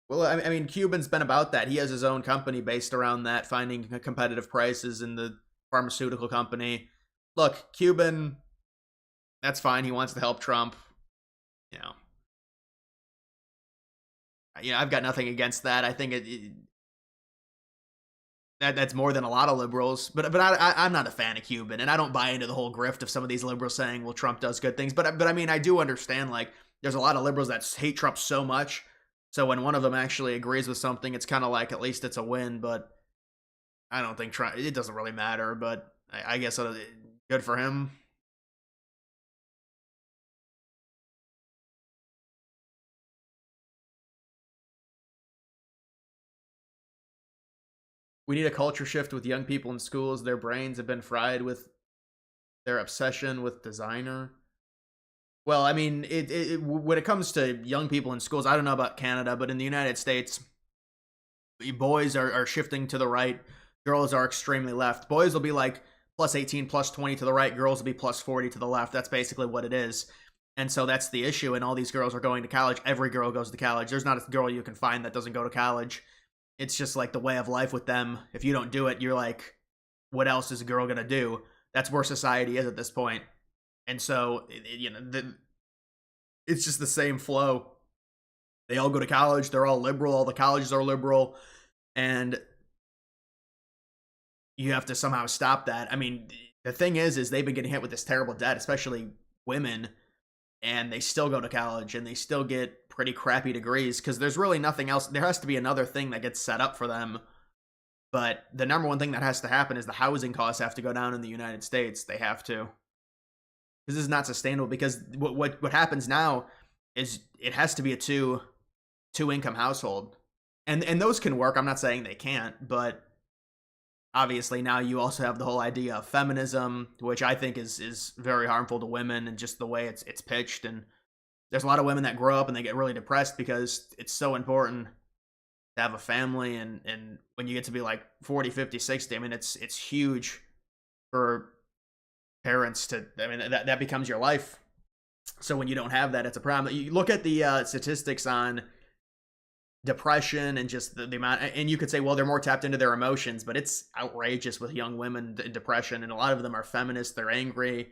Well, I mean, Cuban's been about that. He has his own company based around that, finding competitive prices in the pharmaceutical company. Look, Cuban, that's fine. He wants to help Trump. You know, I've got nothing against that. I think that's more than a lot of liberals. But I'm not a fan of Cuban, and I don't buy into the whole grift of some of these liberals saying, "Well, Trump does good things." But I mean, I do understand, like, there's a lot of liberals that hate Trump so much. So when one of them actually agrees with something, it's kind of like at least it's a win. But I don't think Trump. It doesn't really matter. But I guess good for him. We need a culture shift with young people in schools. Their brains have been fried with their obsession with designer. Well, I mean, when it comes to young people in schools, I don't know about Canada, but in the United States, boys are shifting to the right, girls are extremely left. Boys will be like plus 18, plus 20 to the right, girls will be plus 40 to the left. That's basically what it is. And so that's the issue. And all these girls are going to college. Every girl goes to college. There's not a girl you can find that doesn't go to college. It's just like the way of life with them. If you don't do it, you're like, what else is a girl going to do? That's where society is at this point. And so, it's just the same flow. They all go to college. They're all liberal. All the colleges are liberal. And you have to somehow stop that. I mean, the thing is they've been getting hit with this terrible debt, especially women, and they still go to college and they still get pretty crappy degrees because there's really nothing else. There has to be another thing that gets set up for them. But the number one thing that has to happen is the housing costs have to go down in the United States. They have to. This is not sustainable because what happens now is it has to be a two income household. And those can work. I'm not saying they can't, but obviously now you also have the whole idea of feminism, which I think is very harmful to women and just the way it's pitched. And there's a lot of women that grow up and they get really depressed because it's so important to have a family, and when you get to be like 40, 50, 60, I mean it's huge for parents to, I mean, that becomes your life. So when you don't have that, it's a problem. You look at the statistics on depression and just the amount, and you could say, well, they're more tapped into their emotions, but it's outrageous with young women in depression, and a lot of them are feminists. They're angry.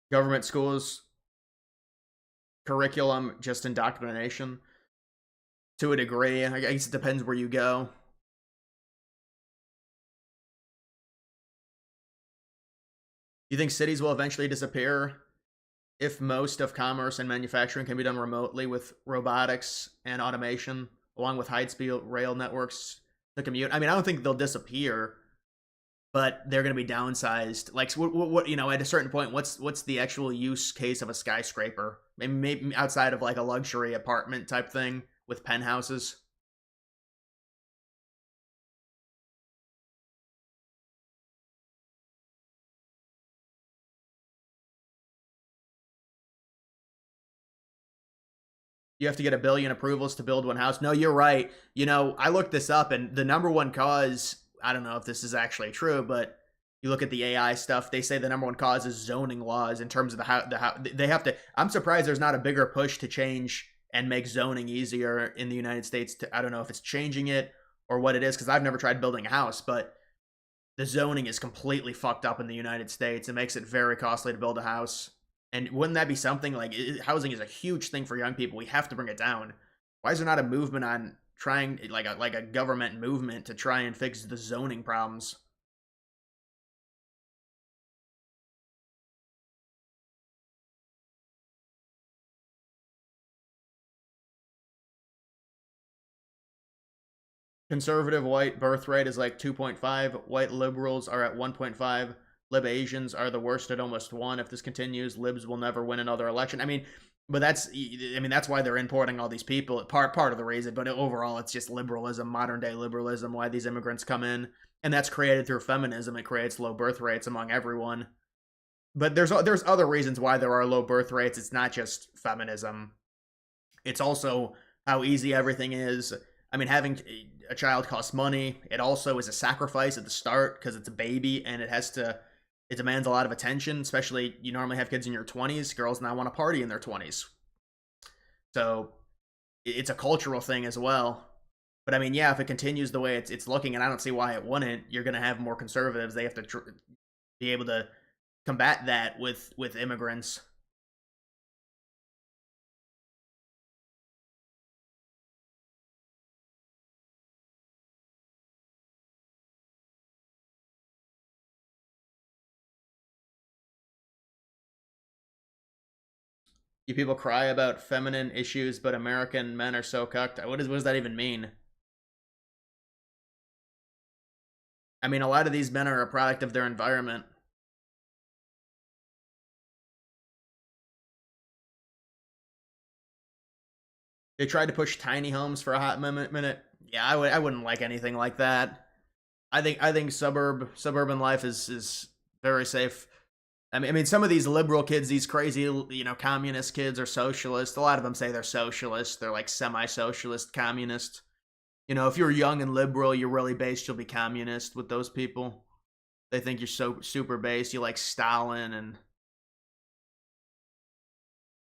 Government schools curriculum, just indoctrination to a degree. I guess it depends where you go. You think cities will eventually disappear if most of commerce and manufacturing can be done remotely with robotics and automation, along with high-speed rail networks to commute? I mean, I don't think they'll disappear, but they're going to be downsized. Like, what at a certain point, what's the actual use case of a skyscraper? Maybe outside of like a luxury apartment type thing with penthouses. You have to get a billion approvals to build one house. No, you're right. You know, I looked this up, and the number one cause, I don't know if this is actually true, but you look at the AI stuff, they say the number one cause is zoning laws in terms of how they have to. I'm surprised there's not a bigger push to change and make zoning easier in the United States. I don't know if it's changing it or what it is, because I've never tried building a house, but the zoning is completely fucked up in the United States. It makes it very costly to build a house. And wouldn't that be something like housing is a huge thing for young people? We have to bring it down. Why is there not a movement on trying like a government movement to try and fix the zoning problems? Conservative white birth rate is like 2.5. White liberals are at 1.5. Lib Asians are the worst at almost 1. If this continues, libs will never win another election. I mean, but that's why they're importing all these people. Part of the reason, but overall, it's just liberalism, modern day liberalism. Why these immigrants come in, and that's created through feminism. It creates low birth rates among everyone. But there's other reasons why there are low birth rates. It's not just feminism. It's also how easy everything is. I mean, having a child costs money. It also is a sacrifice at the start because it's a baby and it demands a lot of attention, especially you normally have kids in your 20s. Girls now want to party in their 20s. So it's a cultural thing as well. But I mean, yeah, if it continues the way it's looking, and I don't see why it wouldn't, you're going to have more conservatives. They have to be able to combat that with immigrants. You people cry about feminine issues, but American men are so cucked. What does that even mean? I mean, a lot of these men are a product of their environment. They tried to push tiny homes for a hot minute. Yeah, I wouldn't like anything like that. I think suburban life is very safe. I mean, some of these liberal kids, these crazy, communist kids, are socialist. A lot of them say they're socialist. They're like semi-socialist, communist. If you're young and liberal, you're really based. You'll be communist with those people. They think you're so super based. You like Stalin and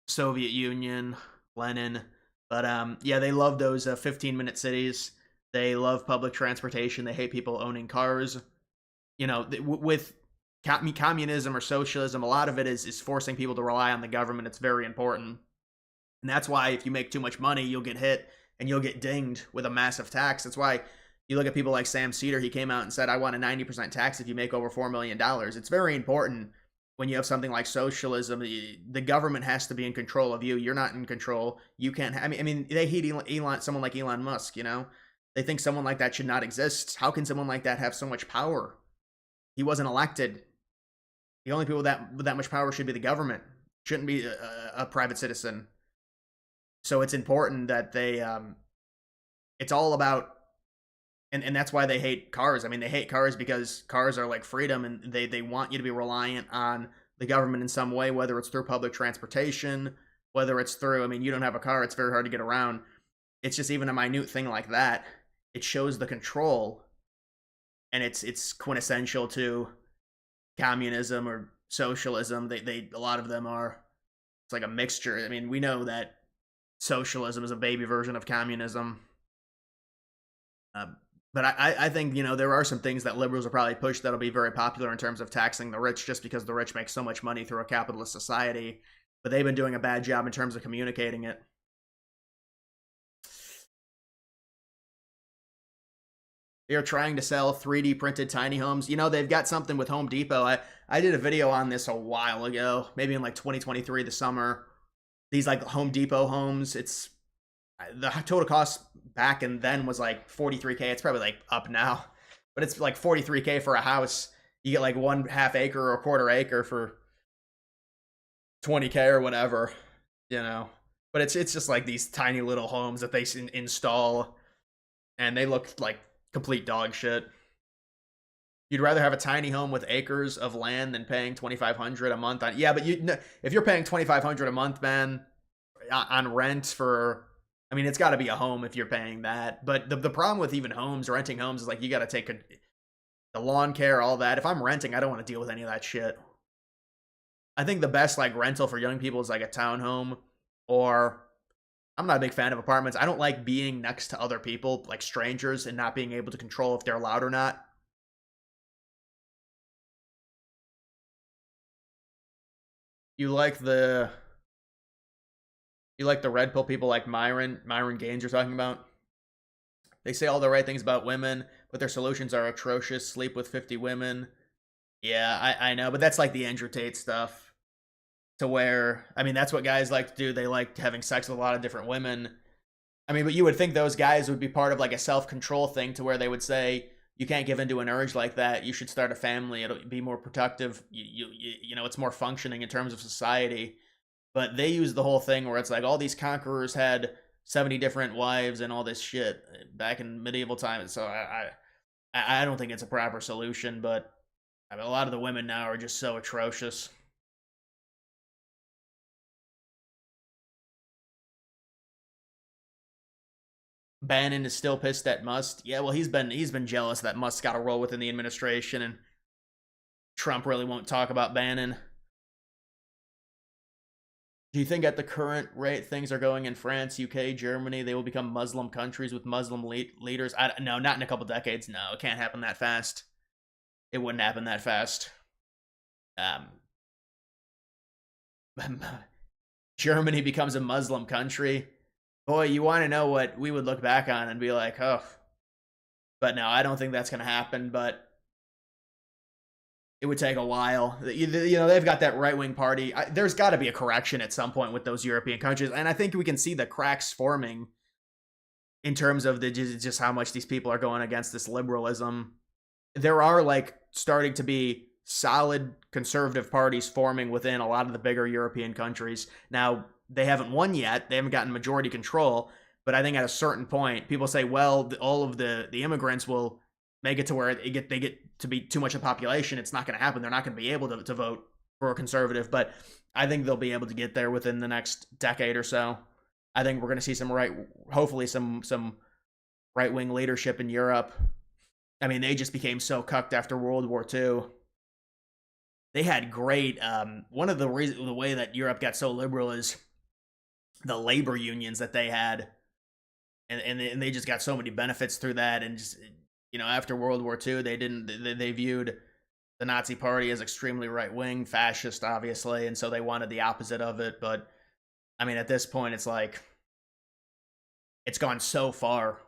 Soviet Union, Lenin. But yeah, they love those 15-minute cities. They love public transportation. They hate people owning cars. With communism or socialism, a lot of it is forcing people to rely on the government. It's very important. And that's why if you make too much money, you'll get hit and you'll get dinged with a massive tax. That's why you look at people like Sam Cedar. He came out and said, I want a 90% tax if you make over $4 million. It's very important when you have something like socialism. The government has to be in control of you. You're not in control. You can't. I mean, they hate someone like Elon Musk. They think someone like that should not exist. How can someone like that have so much power? He wasn't elected. The only people with that much power should be the government. Shouldn't be a private citizen. So it's important that they. It's all about. And that's why they hate cars. I mean, they hate cars because cars are like freedom, and they want you to be reliant on the government in some way, whether it's through public transportation, whether it's through, I mean, you don't have a car, it's very hard to get around. It's just even a minute thing like that. It shows the control, and it's quintessential to communism or socialism. They a lot of them are. It's like a mixture. I mean, we know that socialism is a baby version of communism. But I think, there are some things that liberals will probably push that'll be very popular in terms of taxing the rich, just because the rich make so much money through a capitalist society. But they've been doing a bad job in terms of communicating it. They're trying to sell 3D printed tiny homes. They've got something with Home Depot. I did a video on this a while ago, maybe in like 2023, the summer. These like Home Depot homes, the total cost back and then was like 43K. It's probably like up now, but it's like 43K for a house. You get like 1/2 acre or a 1/4 acre for 20K or whatever, but it's just like these tiny little homes that they install, and they look like complete dog shit. You'd rather have a tiny home with acres of land than paying $2,500 a month on. Yeah, but if you're paying $2,500 a month, man, on rent for. I mean, it's got to be a home if you're paying that. But the problem with even homes, renting homes, is like you got to take the lawn care, all that. If I'm renting, I don't want to deal with any of that shit. I think the best like rental for young people is like a townhome, or I'm not a big fan of apartments. I don't like being next to other people, like strangers, and not being able to control if they're loud or not. You like the red pill people like Myron Gaines you're talking about? They say all the right things about women, but their solutions are atrocious. Sleep with 50 women. Yeah, I know, but that's like the Andrew Tate stuff. To where, I mean, that's what guys like to do. They like having sex with a lot of different women. I mean, but you would think those guys would be part of like a self control thing to where they would say, you can't give into an urge like that. You should start a family. It'll be more productive. You know, it's more functioning in terms of society. But they use the whole thing where it's like all these conquerors had 70 different wives and all this shit back in medieval times. So I don't think it's a proper solution. But I mean, a lot of the women now are just so atrocious. Bannon is still pissed at Musk. Yeah, well, he's been jealous that Musk got a role within the administration, and Trump really won't talk about Bannon. Do you think at the current rate things are going in France, UK, Germany, they will become Muslim countries with Muslim leaders? No, not in a couple decades. No, it can't happen that fast. It wouldn't happen that fast. Um, Germany becomes a Muslim country. Boy, you want to know what we would look back on and be like, oh. But no, I don't think that's going to happen. But it would take a while. You know, they've got that right wing party. There's got to be a correction at some point with those European countries, and I think we can see the cracks forming in terms of just how much these people are going against this liberalism. There are like starting to be solid conservative parties forming within a lot of the bigger European countries. Now, they haven't won yet. They haven't gotten majority control. But I think at a certain point, people say, well, all of the immigrants will make it to where they get to be too much of a population. It's not going to happen. They're not going to be able to vote for a conservative. But I think they'll be able to get there within the next decade or so. I think we're going to see hopefully some right wing leadership in Europe. I mean, they just became so cucked after World War II. They had great. One of the reasons, the way that Europe got so liberal is the labor unions that they had, and they just got so many benefits through that. And just, you know, after World War II, they viewed the Nazi Party as extremely right wing, fascist, obviously, and so they wanted the opposite of it. But I mean, at this point, it's like it's gone so far.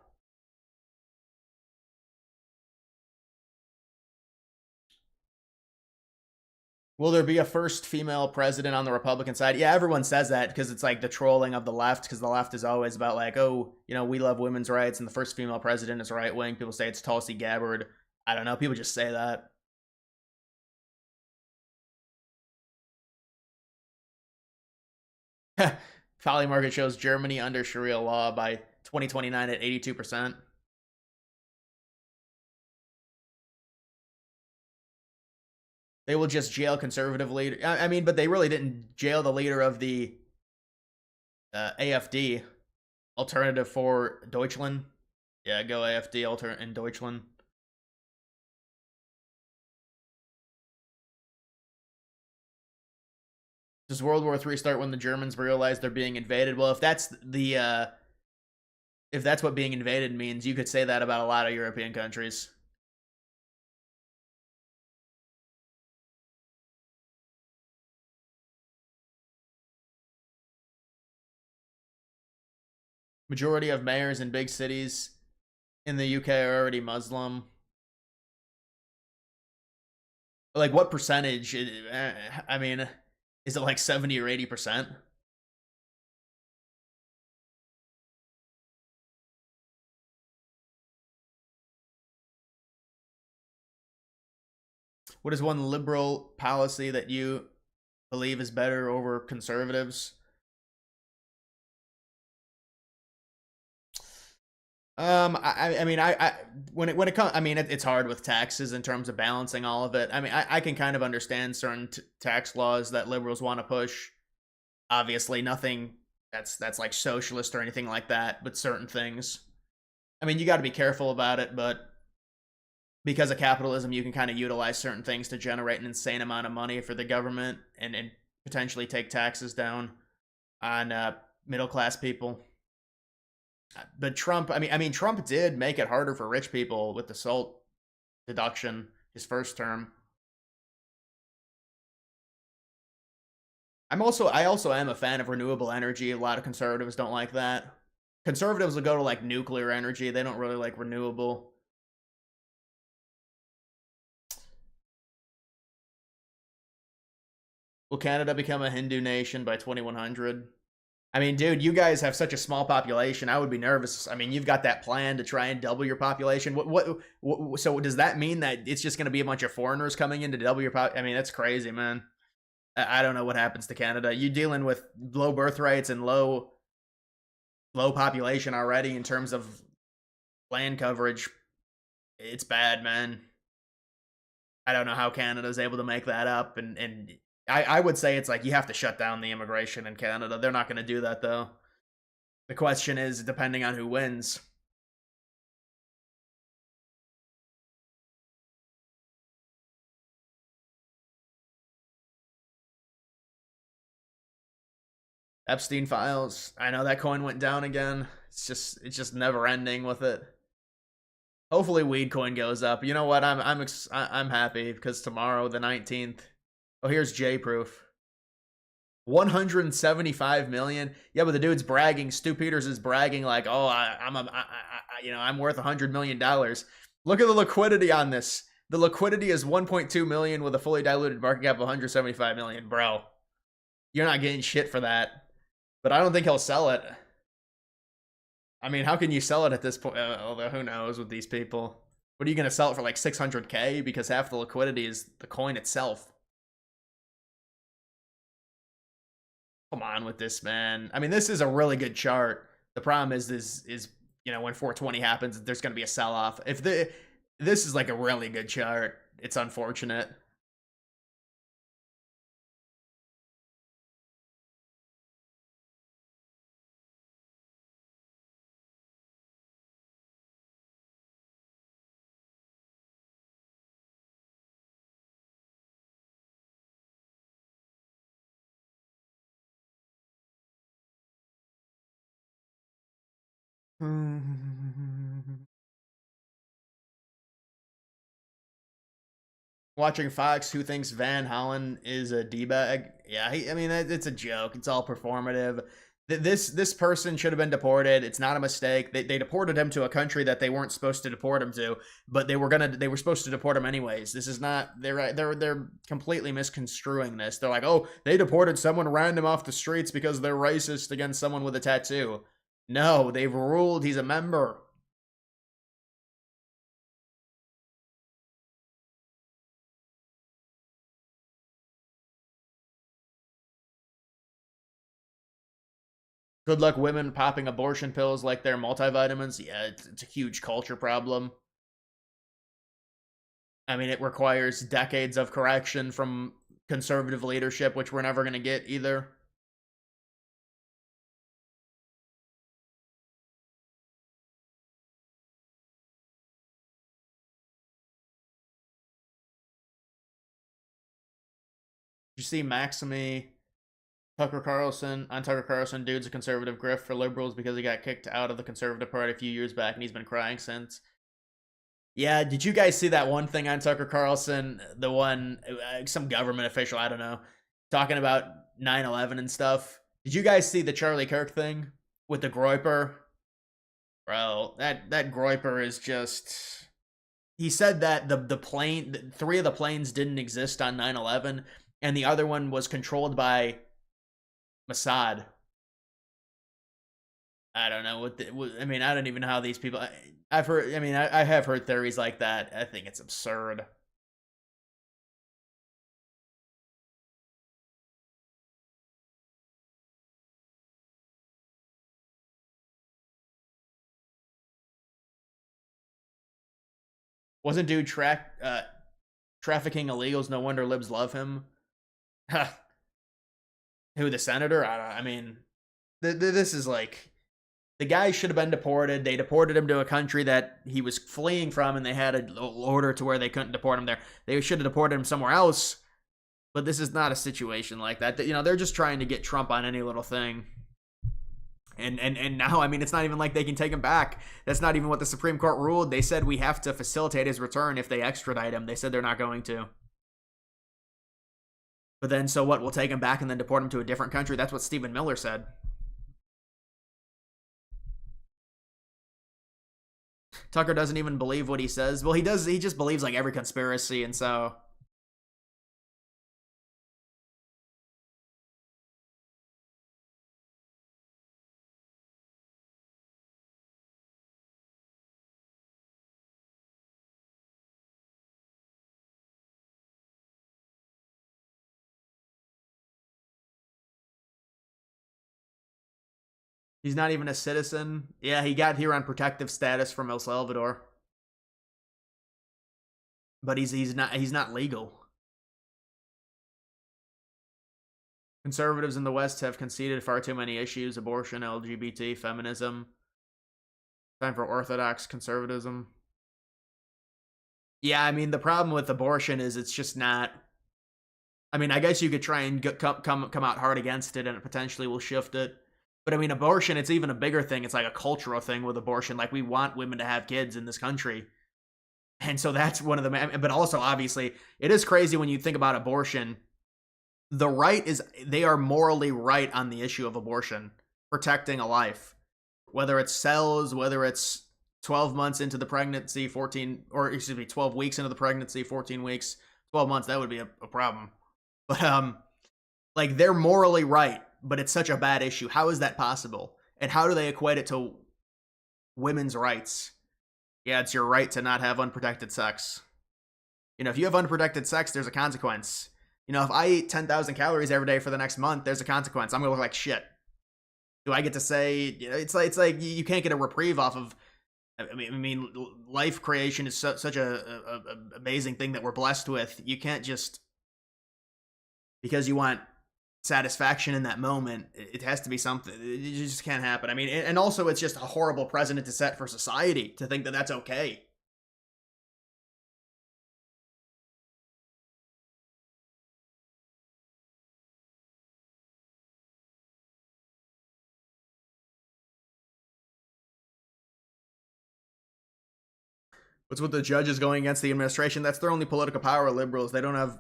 Will there be a first female president on the Republican side? Yeah, everyone says that because it's like the trolling of the left, because the left is always about like, oh, you know, we love women's rights, and the first female president is right wing. People say it's Tulsi Gabbard. I don't know. People just say that. Folly market shows Germany under Sharia law by 2029 at 82%. They will just jail conservative leader. I mean, but they really didn't jail the leader of the AFD, Alternative for Deutschland. Yeah, go AFD in Deutschland. Does World War III start when the Germans realize they're being invaded? Well, if that's what being invaded means, you could say that about a lot of European countries. Majority of mayors in big cities in the UK are already Muslim. Like, what percentage? I mean, is it like 70 or 80%? What is one liberal policy that you believe is better over conservatives? I mean, when it comes, I mean, it's hard with taxes in terms of balancing all of it. I mean, I can kind of understand certain tax laws that liberals want to push. Obviously, nothing that's like socialist or anything like that, but certain things. I mean, you got to be careful about it, but because of capitalism, you can kind of utilize certain things to generate an insane amount of money for the government and potentially take taxes down on middle class people. But Trump, I mean, Trump did make it harder for rich people with the SALT deduction his first term. I also am a fan of renewable energy. A lot of conservatives don't like that. Conservatives will go to like nuclear energy. They don't really like renewable. Will Canada become a Hindu nation by 2100? I mean, dude, you guys have such a small population. I would be nervous. I mean, you've got that plan to try and double your population. So does that mean that it's just going to be a bunch of foreigners coming in to double your pop? I mean, that's crazy, man. I don't know what happens to Canada. You dealing with low birth rates and low population already in terms of land coverage. It's bad, man. I don't know how Canada's able to make that up, and I would say it's like you have to shut down the immigration in Canada. They're not going to do that though. The question is, depending on who wins. Epstein files. I know that coin went down again. It's just never ending with it. Hopefully, weed coin goes up. You know what? I'm happy because tomorrow, the 19th. Oh, here's J proof. 175 million. Yeah, but the dude's bragging. Stu Peters is bragging like, "Oh, I'm worth $100 million." Look at the liquidity on this. The liquidity is 1.2 million with a fully diluted market cap of 175 million, bro. You're not getting shit for that. But I don't think he'll sell it. I mean, how can you sell it at this point? Although who knows with these people? What are you going to sell it for, like 600K? Because half the liquidity is the coin itself. Come on with this, man. I mean, this is a really good chart. The problem is when 420 happens, there's going to be a sell-off. This is like a really good chart. It's unfortunate. Watching Fox, who thinks Van Hollen is a d-bag? Yeah, I mean it's a joke. It's all performative. This person should have been deported. It's not a mistake. They deported him to a country that they weren't supposed to deport him to, but they were supposed to deport him anyways. This is not they're completely misconstruing this. They're like, oh, they deported someone random off the streets because they're racist against someone with a tattoo. No, they've ruled he's a member. Good luck women popping abortion pills like they're multivitamins. Yeah, it's a huge culture problem. I mean, it requires decades of correction from conservative leadership, which we're never going to get either. You see Maxime Tucker Carlson on Tucker Carlson, dude's a conservative grift for liberals because he got kicked out of the Conservative Party a few years back and he's been crying since. Yeah, did you guys see that one thing on Tucker Carlson? The one, some government official, I don't know, talking about 9/11 and stuff. Did you guys see the Charlie Kirk thing with the Groiper? Bro, that Groiper is just. He said that the plane, three of the planes didn't exist on 9/11, and the other one was controlled by Mossad. I don't know I mean, I don't even know how these people. I've heard. I mean, I have heard theories like that. I think it's absurd. Wasn't dude trafficking illegals? No wonder libs love him. Who, the senator? I mean, This is like, the guy should have been deported. They deported him to a country that he was fleeing from, and they had an order to where they couldn't deport him there. They should have deported him somewhere else. But this is not a situation like that. You know, they're just trying to get Trump on any little thing. And now, I mean, it's not even like they can take him back. That's not even what the Supreme Court ruled. They said we have to facilitate his return if they extradite him. They said they're not going to. But then, so what? We'll take him back and then deport him to a different country? That's what Stephen Miller said. Tucker doesn't even believe what he says. Well, he does. He just believes like every conspiracy, and so he's not even a citizen. Yeah, he got here on protective status from El Salvador, but he's not legal. Conservatives in the West have conceded far too many issues: abortion, LGBT, feminism. Time for orthodox conservatism. Yeah, I mean, the problem with abortion is it's just not. I mean, I guess you could try and come out hard against it, and it potentially will shift it. But I mean, abortion, it's even a bigger thing. It's like a cultural thing with abortion. Like, we want women to have kids in this country. And so that's one of the, but also obviously it is crazy when you think about abortion. The right is, they are morally right on the issue of abortion, protecting a life, whether it's cells, whether it's 12 months into the pregnancy, 12 weeks into the pregnancy, 14 weeks, 12 months, that would be a problem. But, like, they're morally right, but it's such a bad issue. How is that possible? And how do they equate it to women's rights? Yeah, it's your right to not have unprotected sex. You know, if you have unprotected sex, there's a consequence. You know, if I eat 10,000 calories every day for the next month, there's a consequence. I'm gonna look like shit. Do I get to say, you know, it's like you can't get a reprieve off of. I mean, life creation is such a amazing thing that we're blessed with. You can't just, because you want satisfaction in that moment, it has to be something. It just can't happen. I mean, and also it's just a horrible precedent to set for society to think that that's okay. What's with the judges going against the administration? That's their only political power. Liberals, they don't have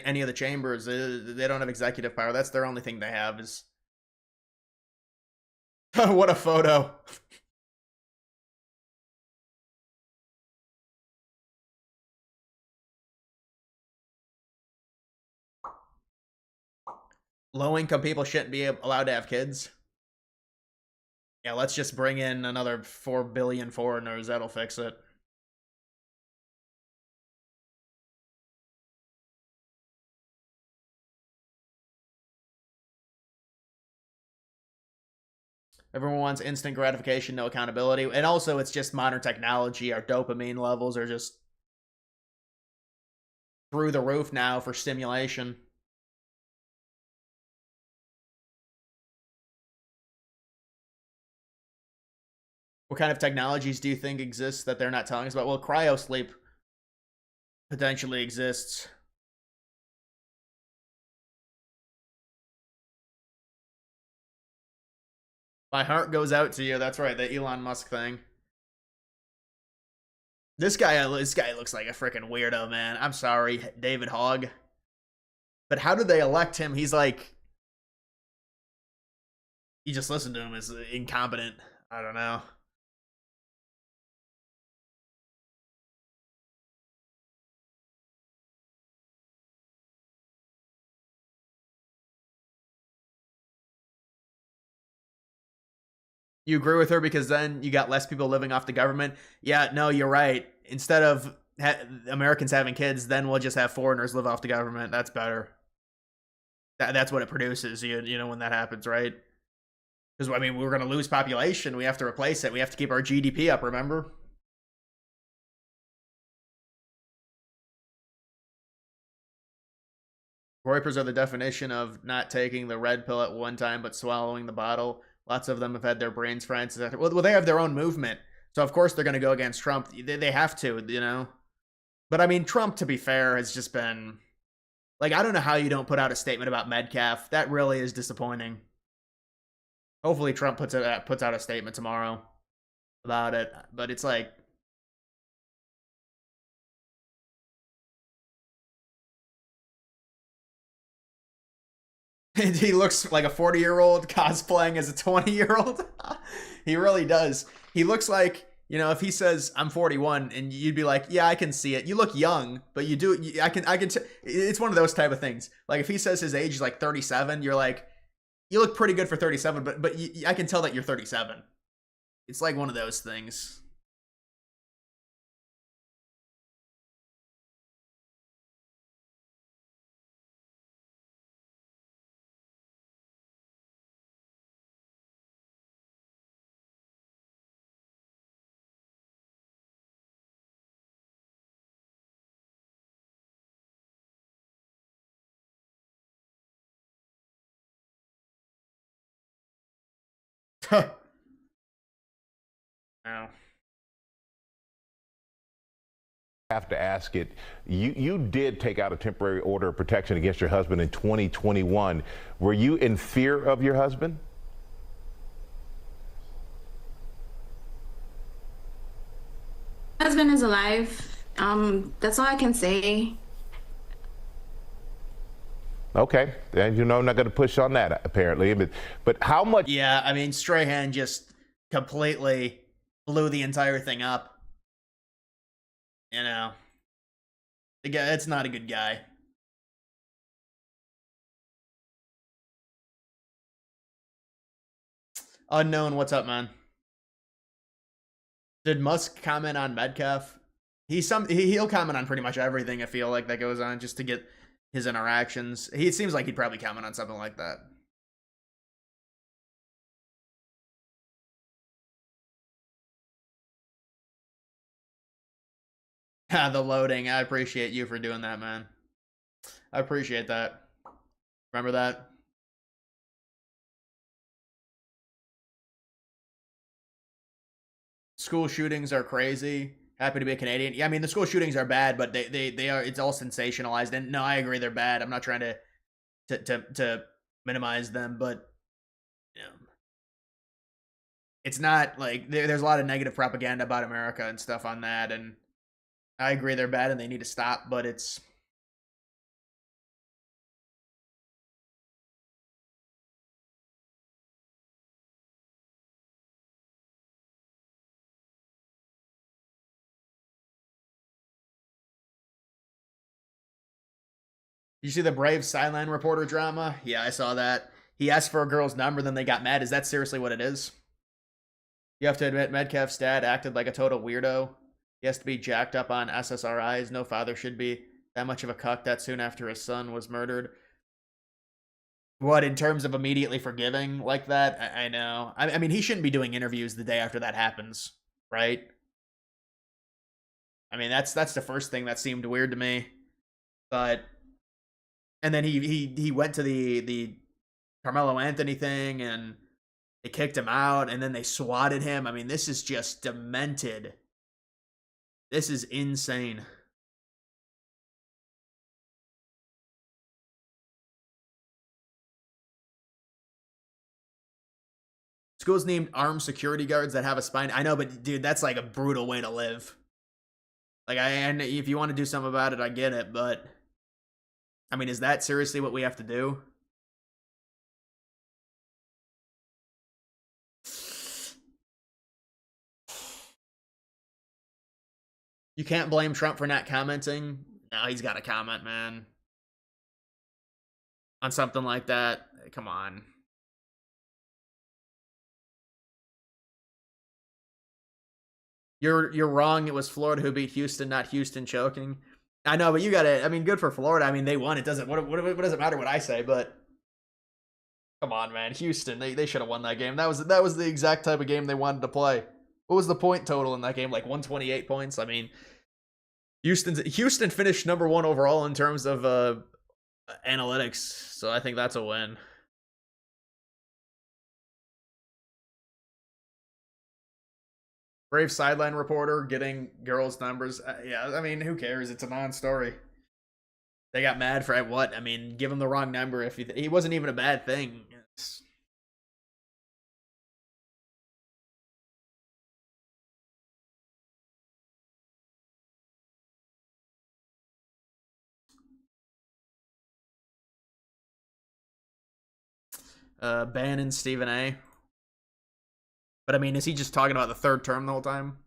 any of the chambers. They don't have executive power. That's their only thing they have is. What a photo. Low income people shouldn't be allowed to have kids. Yeah, let's just bring in another 4 billion foreigners. That'll fix it. Everyone wants instant gratification, no accountability. And also, it's just modern technology. Our dopamine levels are just through the roof now for stimulation. What kind of technologies do you think exist that they're not telling us about? Well, cryosleep potentially exists. My heart goes out to you. That's right, the Elon Musk thing. This guy looks like a freaking weirdo, man. I'm sorry, David Hogg. But how did they elect him? He's like, you just listen to him as incompetent. I don't know. You agree with her because then you got less people living off the government? Yeah, no, you're right. Instead of Americans having kids, then we'll just have foreigners live off the government. That's better. That's what it produces, you know, when that happens, right? Because, I mean, we're going to lose population. We have to replace it. We have to keep our GDP up, remember? Groypers are the definition of not taking the red pill at one time but swallowing the bottle. Lots of them have had their brains fried. Well, they have their own movement, so of course they're going to go against Trump. They have to, you know. But I mean, Trump, to be fair, has just been like, I don't know how you don't put out a statement about Metcalf. That really is disappointing. Hopefully, Trump puts out a statement tomorrow about it. But it's like, he looks like a 40-year-old cosplaying as a 20-year-old. He really does. He looks like, you know, if he says I'm 41 and you'd be like, yeah, I can see it. You look young, but you do. I can. It's one of those type of things. Like if he says his age is like 37, you're like, you look pretty good for 37, but I can tell that you're 37. It's like one of those things. Now, have to ask it. You did take out a temporary order of protection against your husband in 2021. Were you in fear of your husband? Husband is alive. That's all I can say. Okay, and you know I'm not going to push on that apparently, but how much? Yeah, I mean, Strahan just completely blew the entire thing up. You know, the guy, it's not a good guy. Unknown, what's up, man? Did Musk comment on Metcalf? He'll comment on pretty much everything, I feel like, that goes on just to get his interactions. It seems like he'd probably comment on something like that. The loading. I appreciate you for doing that, man. I appreciate that. Remember that? School shootings are crazy. Happy to be a Canadian. Yeah, I mean, the school shootings are bad, but they are, it's all sensationalized. And no, I agree, they're bad. I'm not trying to minimize them, but you know, it's not like there's a lot of negative propaganda about America and stuff on that, and I agree they're bad and they need to stop, but it's you see the Brave Sideline reporter drama? Yeah, I saw that. He asked for a girl's number, then they got mad. Is that seriously what it is? You have to admit, Metcalf's dad acted like a total weirdo. He has to be jacked up on SSRIs. No father should be that much of a cuck that soon after his son was murdered. What, in terms of immediately forgiving like that? I know. I mean, he shouldn't be doing interviews the day after that happens, right? I mean, that's the first thing that seemed weird to me. But and then he went to the Carmelo Anthony thing and they kicked him out and then they swatted him. I mean, this is just demented. This is insane. Schools named armed security guards that have a spine. I know, but dude, that's like a brutal way to live. Like, and if you want to do something about it, I get it, but I mean, is that seriously what we have to do? You can't blame Trump for not commenting. No, he's got to comment, man. On something like that. Come on. You're wrong. It was Florida who beat Houston, not Houston choking. I know, but you got to. I mean, good for Florida. I mean, they won. It doesn't. What does it matter what I say? But come on, man, Houston. They should have won that game. That was the exact type of game they wanted to play. What was the point total in that game? Like 128 points. I mean, Houston finished number 1 overall in terms of analytics, so I think that's a win. Brave sideline reporter getting girls' numbers. Yeah, I mean, who cares? It's a non-story. They got mad for what? I mean, give him the wrong number if he wasn't even a bad thing. Bannon, Stephen A. But I mean, is he just talking about the third term the whole time?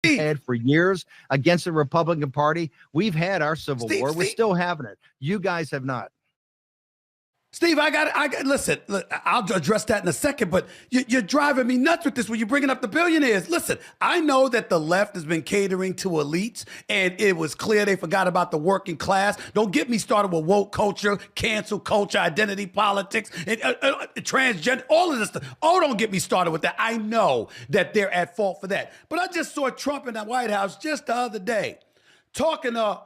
Had for years against the Republican Party. We've had our civil war. We're still having it. You guys have not. Steve, I got. Listen, look, I'll address that in a second, but you're driving me nuts with this when you're bringing up the billionaires. Listen, I know that the left has been catering to elites, and it was clear they forgot about the working class. Don't get me started with woke culture, cancel culture, identity politics, and transgender, all of this stuff. Oh, don't get me started with that. I know that they're at fault for that. But I just saw Trump in the White House just the other day talking to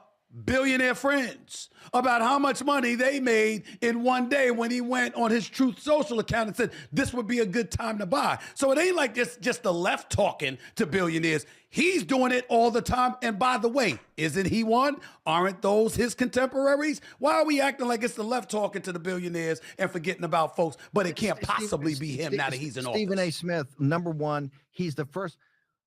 billionaire friends about how much money they made in one day when he went on his Truth Social account and said this would be a good time to buy. So it ain't like just the left talking to billionaires. He's doing it all the time. And by the way, isn't he one? Aren't those his contemporaries? Why are we acting like it's the left talking to the billionaires and forgetting about folks? But it can't possibly be him now that he's in office. Stephen A. Smith, number one, he's the first.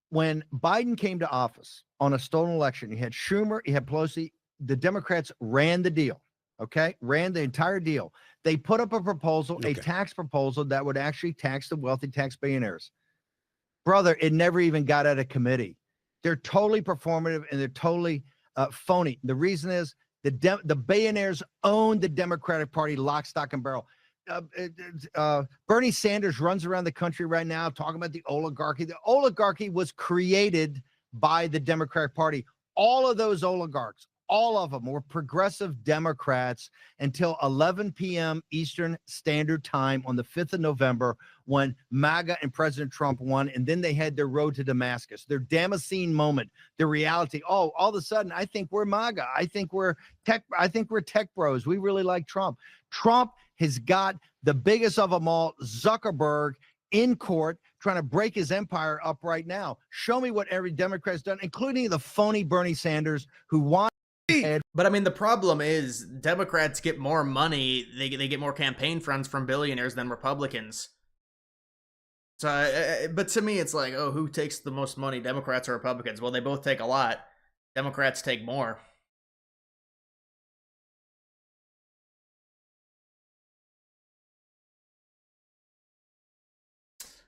When Biden came to office on a stolen election, you had Schumer, you had Pelosi. The Democrats ran the deal, okay? Ran the entire deal. They put up a proposal, a tax proposal that would actually tax the wealthy tax billionaires. Brother, it never even got out of committee. They're totally performative and they're totally phony. The reason is the billionaires own the Democratic Party lock, stock, and barrel. Bernie Sanders runs around the country right now talking about the oligarchy. The oligarchy was created by the Democratic Party. All of those oligarchs, all of them were progressive Democrats until 11 p.m. Eastern Standard Time on the 5th of November when MAGA and President Trump won, and then they had their road to Damascus, their Damascene moment, the reality. Oh, all of a sudden, I think we're MAGA. I think we're tech bros. We really like Trump. Trump has got the biggest of them all, Zuckerberg, in court trying to break his empire up right now. Show me what every Democrat's done, including the phony Bernie Sanders who won. But I mean, the problem is Democrats get more money. They get more campaign funds from billionaires than Republicans. So, but to me, it's like, oh, who takes the most money, Democrats or Republicans? Well, they both take a lot. Democrats take more.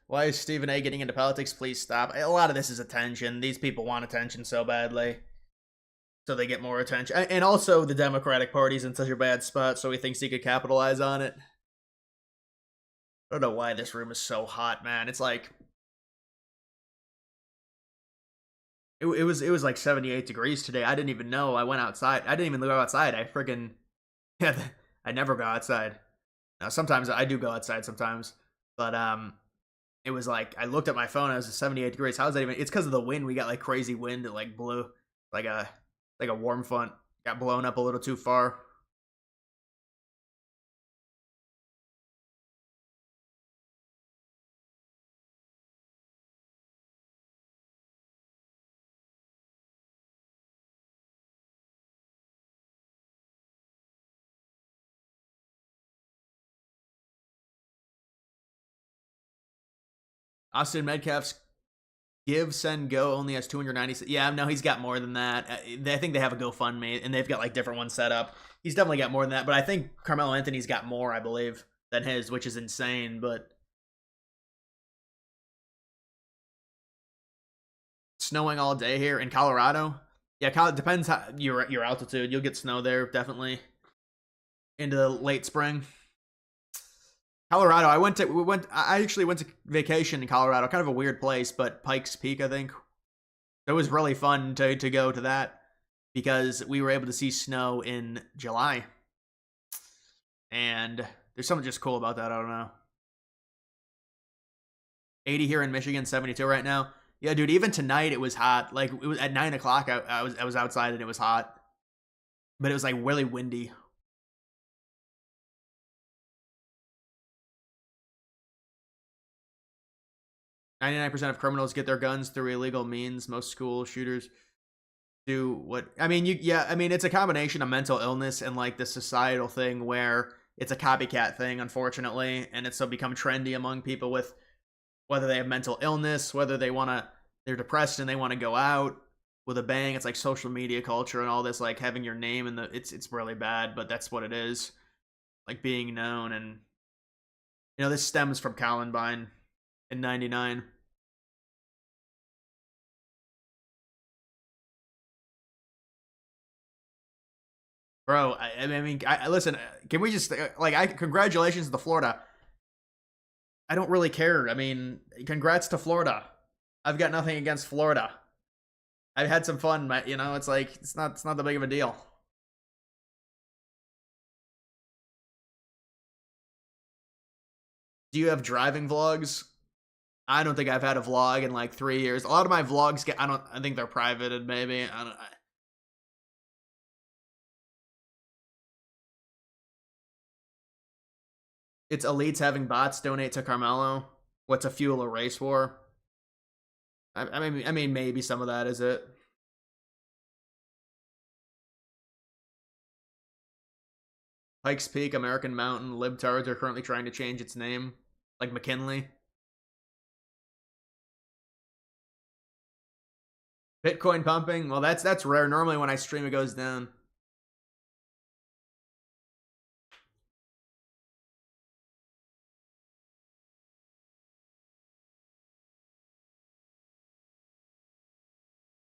Why is Stephen A. getting into politics? Please stop. A lot of this is attention. These people want attention so badly. So they get more attention. And also, the Democratic Party's in such a bad spot, so he thinks he could capitalize on it. I don't know why this room is so hot, man. It's like... It was like 78 degrees today. I didn't even know. I went outside. I didn't even go outside. I friggin'... Yeah, I never go outside. Now, sometimes I do go outside sometimes. But, it was like, I looked at my phone, it was 78 degrees. How is that even? It's because of the wind. We got like crazy wind. It like blew like a warm front. Got blown up a little too far. Austin Metcalf's Give, Send, Go only has 296. Yeah, no, he's got more than that. I think they have a GoFundMe, and they've got like different ones set up. He's definitely got more than that, but I think Carmelo Anthony's got more, I believe, than his, which is insane, but... Snowing all day here in Colorado. Yeah, it depends how your altitude. You'll get snow there, definitely. Into the late spring. Colorado, I actually went to vacation in Colorado, kind of a weird place, but Pikes Peak, I think. It was really fun to go to that because we were able to see snow in July. And there's something just cool about that, I don't know. 80 here in Michigan, 72 right now. Yeah, dude. Even tonight it was hot. Like it was at 9 o'clock. I was outside and it was hot, but it was like really windy. 99% of criminals get their guns through illegal means. Most school shooters do what I mean, yeah, I mean it's a combination of mental illness and like the societal thing where it's a copycat thing, unfortunately, and it's so become trendy among people with whether they have mental illness, whether they're depressed and they want to go out with a bang. It's like social media culture and all this, like having your name in the it's really bad, but that's what it is. Like being known, and this stems from Columbine in 99. Bro, I listen. Can we just congratulations to Florida. I don't really care. I mean, congrats to Florida. I've got nothing against Florida. I've had some fun. It's like it's not that big of a deal. Do you have driving vlogs? I don't think I've had a vlog in like 3 years. A lot of my vlogs I think they're privated. Maybe I don't. It's elites having bots donate to Carmelo. What to fuel a race war? I mean, maybe some of that is it. Pikes Peak, American Mountain, libtards are currently trying to change its name, like McKinley. Bitcoin pumping. Well, that's rare. Normally, when I stream, it goes down.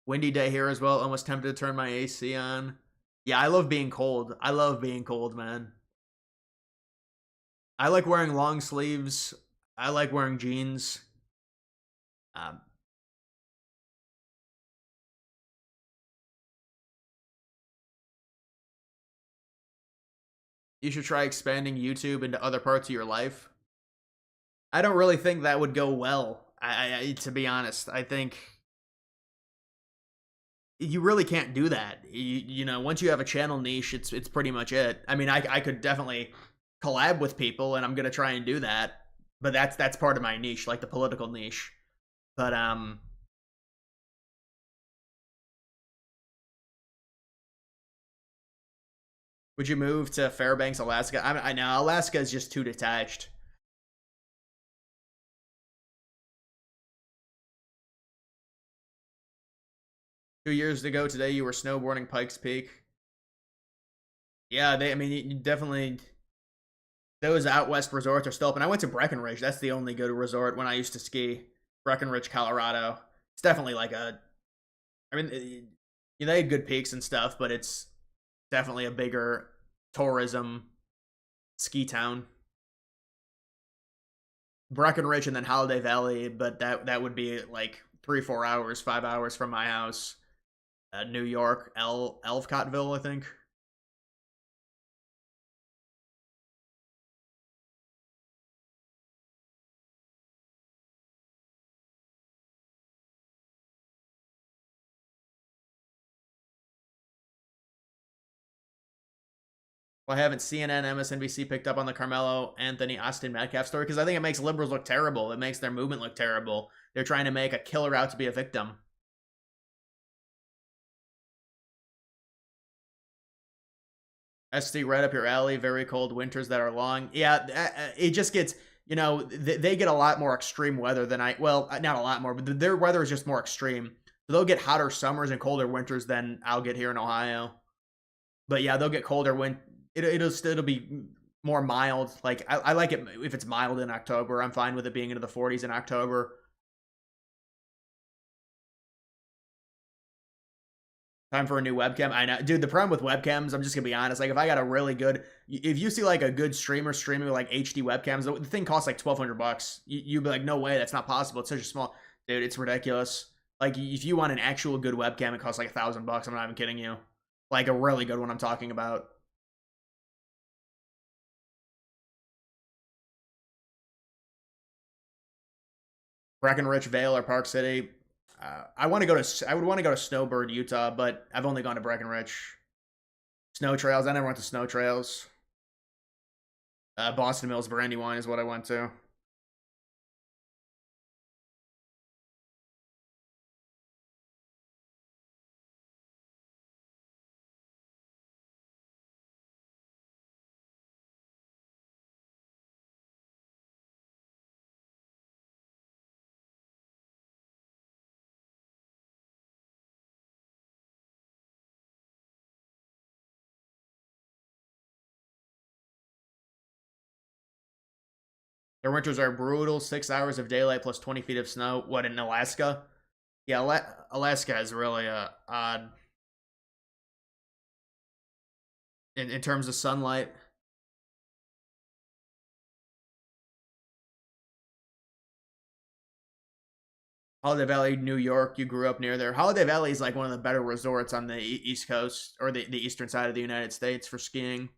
Windy day here as well. Almost tempted to turn my AC on. Yeah, I love being cold. I love being cold, man. I like wearing long sleeves. I like wearing jeans. Um, you should try expanding YouTube into other parts of your life. I don't really think that would go well. To be honest, I think you really can't do that. Once you have a channel niche, it's pretty much it. I mean, I could definitely collab with people, and I'm gonna try and do that. But that's part of my niche, like the political niche. But would you move to Fairbanks, Alaska? I know Alaska is just too detached. Two years ago today, you were snowboarding Pikes Peak. Yeah, I mean, you definitely. Those out west resorts are still open. I went to Breckenridge. That's the only good resort when I used to ski. Breckenridge, Colorado. It's definitely like a. I mean, they had good peaks and stuff, but it's definitely a bigger tourism ski town. Breckenridge and then Holiday Valley, but that would be like 3-4 hours, 5 hours from my house. New York, Elfcottville, I think. Why haven't CNN, MSNBC picked up on the Carmelo Anthony Austin Metcalf story? Because I think it makes liberals look terrible. It makes their movement look terrible. They're trying to make a killer out to be a victim. ST right up your alley. Very cold winters that are long. Yeah, it just gets. They get a lot more extreme weather than well, not a lot more, but their weather is just more extreme. So they'll get hotter summers and colder winters than I'll get here in Ohio. But yeah, they'll get colder it'll be more mild. Like I like it if it's mild in October. I'm fine with it being into the 40s in October. Time for a new webcam. I know, dude. The problem with webcams, I'm just gonna be honest. Like, if I got a really good, if you see like a good streamer streaming with like HD webcams, the thing costs like $1,200. You'd be like, no way, that's not possible. It's such a small, dude. It's ridiculous. Like, if you want an actual good webcam, it costs like $1,000. I'm not even kidding you. Like a really good one. I'm talking about. Breckenridge, Vale, or Park City. I want to go to. I would want to go to Snowbird, Utah, but I've only gone to Breckenridge. Snow trails. I never went to snow trails. Boston Mills Brandywine is what I went to. Their winters are brutal. 6 hours of daylight plus 20 feet of snow. What, in Alaska? Yeah, Alaska is really odd in terms of sunlight. Holiday Valley, New York. You grew up near there. Holiday Valley is like one of the better resorts on the East Coast or the eastern side of the United States for skiing.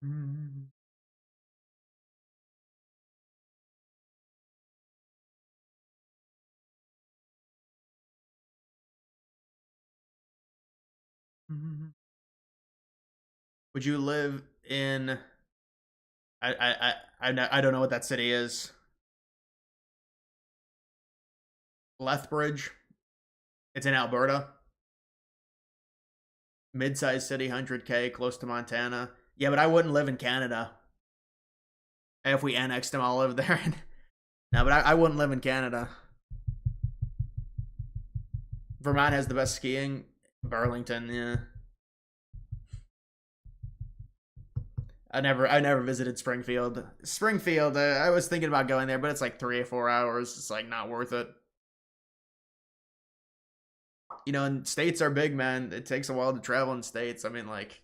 Mm-hmm. Would you live in? I don't know what that city is. Lethbridge. It's in Alberta. Mid-sized city, 100K, close to Montana. Yeah, but I wouldn't live in Canada if we annexed them all over there. No, but I wouldn't live in Canada. Vermont has the best skiing. Burlington, yeah. I never visited Springfield. Springfield, I was thinking about going there, but it's like 3 or 4 hours. It's like not worth it. You know, and states are big, man. It takes a while to travel in states. I mean, like,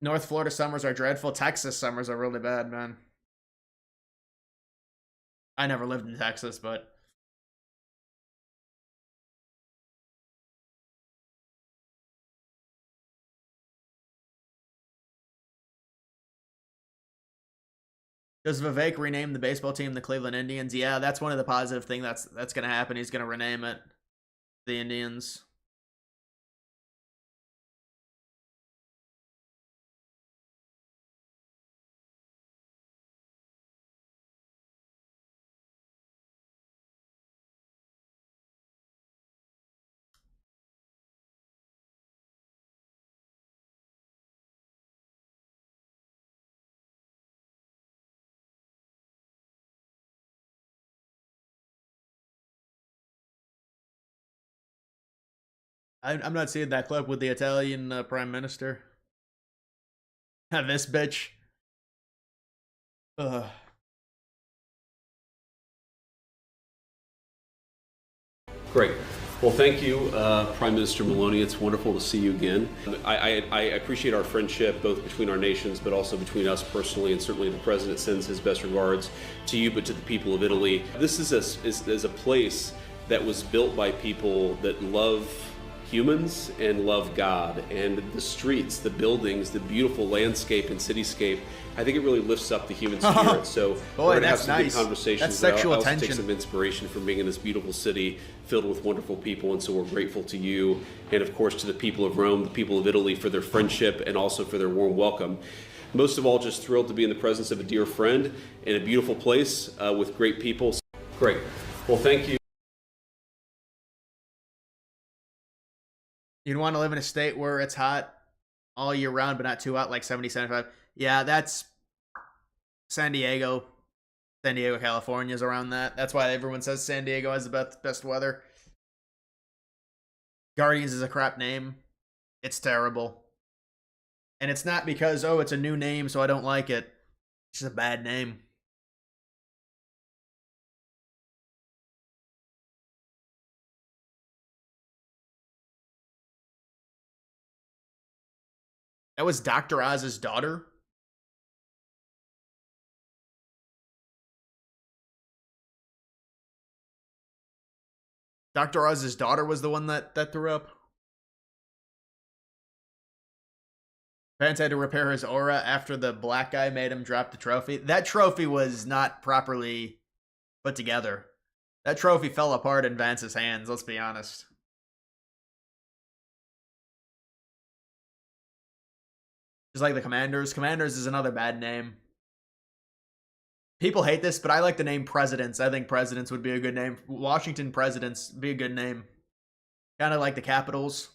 North Florida summers are dreadful. Texas summers are really bad, man. I never lived in Texas, but does Vivek rename the baseball team the Cleveland Indians? Yeah, that's one of the positive things that's going to happen. He's going to rename it the Indians. I'm not seeing that clip with the Italian prime minister. This bitch. Ugh. Great. Well, thank you, Prime Minister Maloney. It's wonderful to see you again. I appreciate our friendship, both between our nations, but also between us personally, and certainly the President sends his best regards to you, but to the people of Italy. This is a place that was built by people that love humans and love God, and the streets, the buildings, the beautiful landscape and cityscape, I think it really lifts up the human spirit. So Boy, we're gonna have that's some nice. good conversations. That's sexual I also tension. take some inspiration from being in this beautiful city filled with wonderful people, and so we're grateful to you, and of course to the people of Rome, the people of Italy, for their friendship and also for their warm welcome. Most of all, just thrilled to be in the presence of a dear friend in a beautiful place with great people. Great. Well, thank you. You'd want to live in a state where it's hot all year round, but not too hot, like 70, 75. Yeah, that's San Diego. San Diego, California is around that. That's why everyone says San Diego has the best weather. Guardians is a crap name. It's terrible. And it's not because, oh, it's a new name, so I don't like it. It's just a bad name. That was Dr. Oz's daughter. Dr. Oz's daughter was the one that threw up. Vance had to repair his aura after the black guy made him drop the trophy. That trophy was not properly put together. That trophy fell apart in Vance's hands, let's be honest. Just like the Commanders. Commanders is another bad name. People hate this, but I like the name Presidents. I think Presidents would be a good name. Washington Presidents be a good name. Kind of like the Capitals.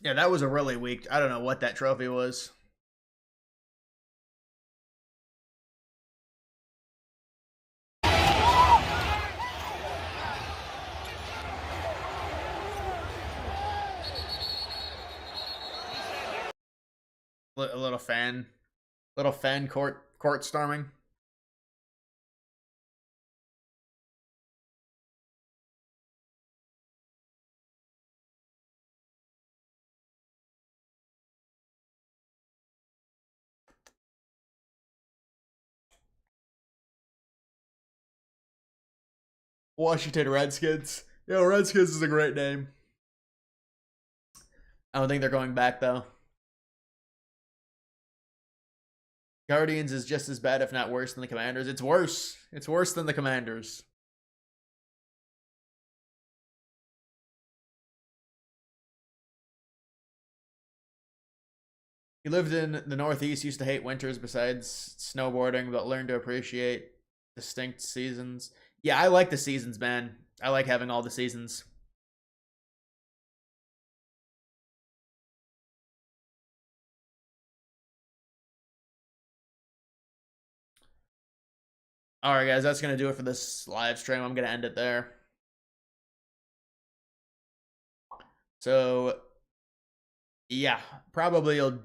Yeah, that was a really weak. I don't know what that trophy was. A little fan court storming. Washington Redskins. Yo, Redskins is a great name. I don't think they're going back, though. Guardians is just as bad, if not worse, than the Commanders. It's worse. It's worse than the Commanders. He lived in the Northeast, used to hate winters besides snowboarding, but learned to appreciate distinct seasons. Yeah, I like the seasons, man. I like having all the seasons. All right, guys, that's going to do it for this live stream. I'm going to end it there. So, yeah, probably you'll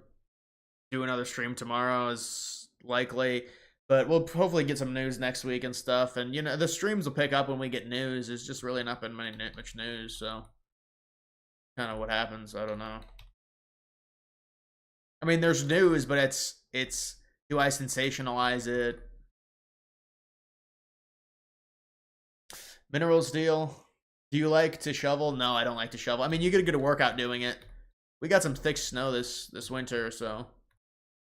do another stream tomorrow is likely. But we'll hopefully get some news next week and stuff. And, you know, the streams will pick up when we get news. There's just really not been much news, so kind of what happens. I don't know. I mean, there's news, but it's do I sensationalize it? Minerals deal. Do you like to shovel? No, I don't like to shovel. I mean, you get a good workout doing it. We got some thick snow this winter, so.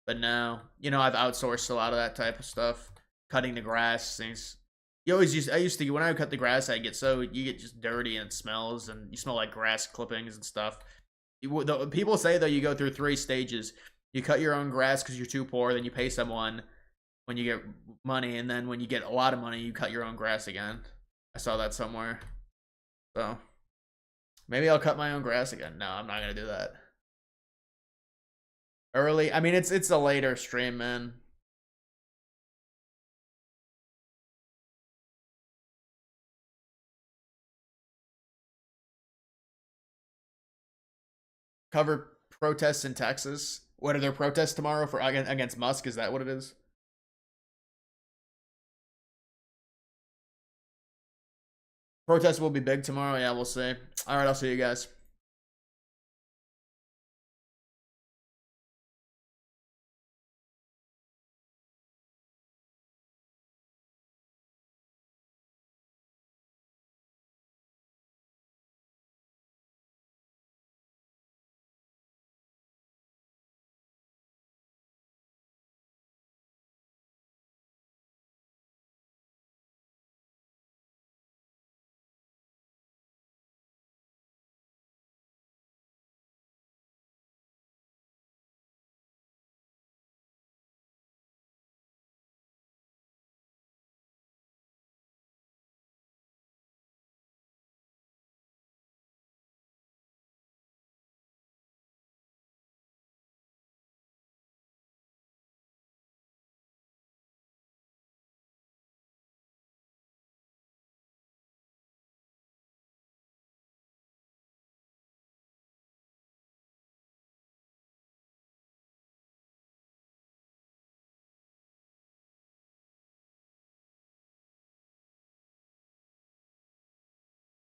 But no, you know, I've outsourced a lot of that type of stuff. Cutting the grass, things. I used to, when I would cut the grass, you get just dirty and it smells, and you smell like grass clippings and stuff. People say, though, you go through 3 stages. You cut your own grass because you're too poor, then you pay someone when you get money, and then when you get a lot of money, you cut your own grass again. I saw that somewhere. So, maybe I'll cut my own grass again. No, I'm not going to do that. Early. I mean, it's a later stream, man. Cover protests in Texas. What are their protests tomorrow for against Musk? Is that what it is? Protests will be big tomorrow. Yeah, we'll see. All right, I'll see you guys.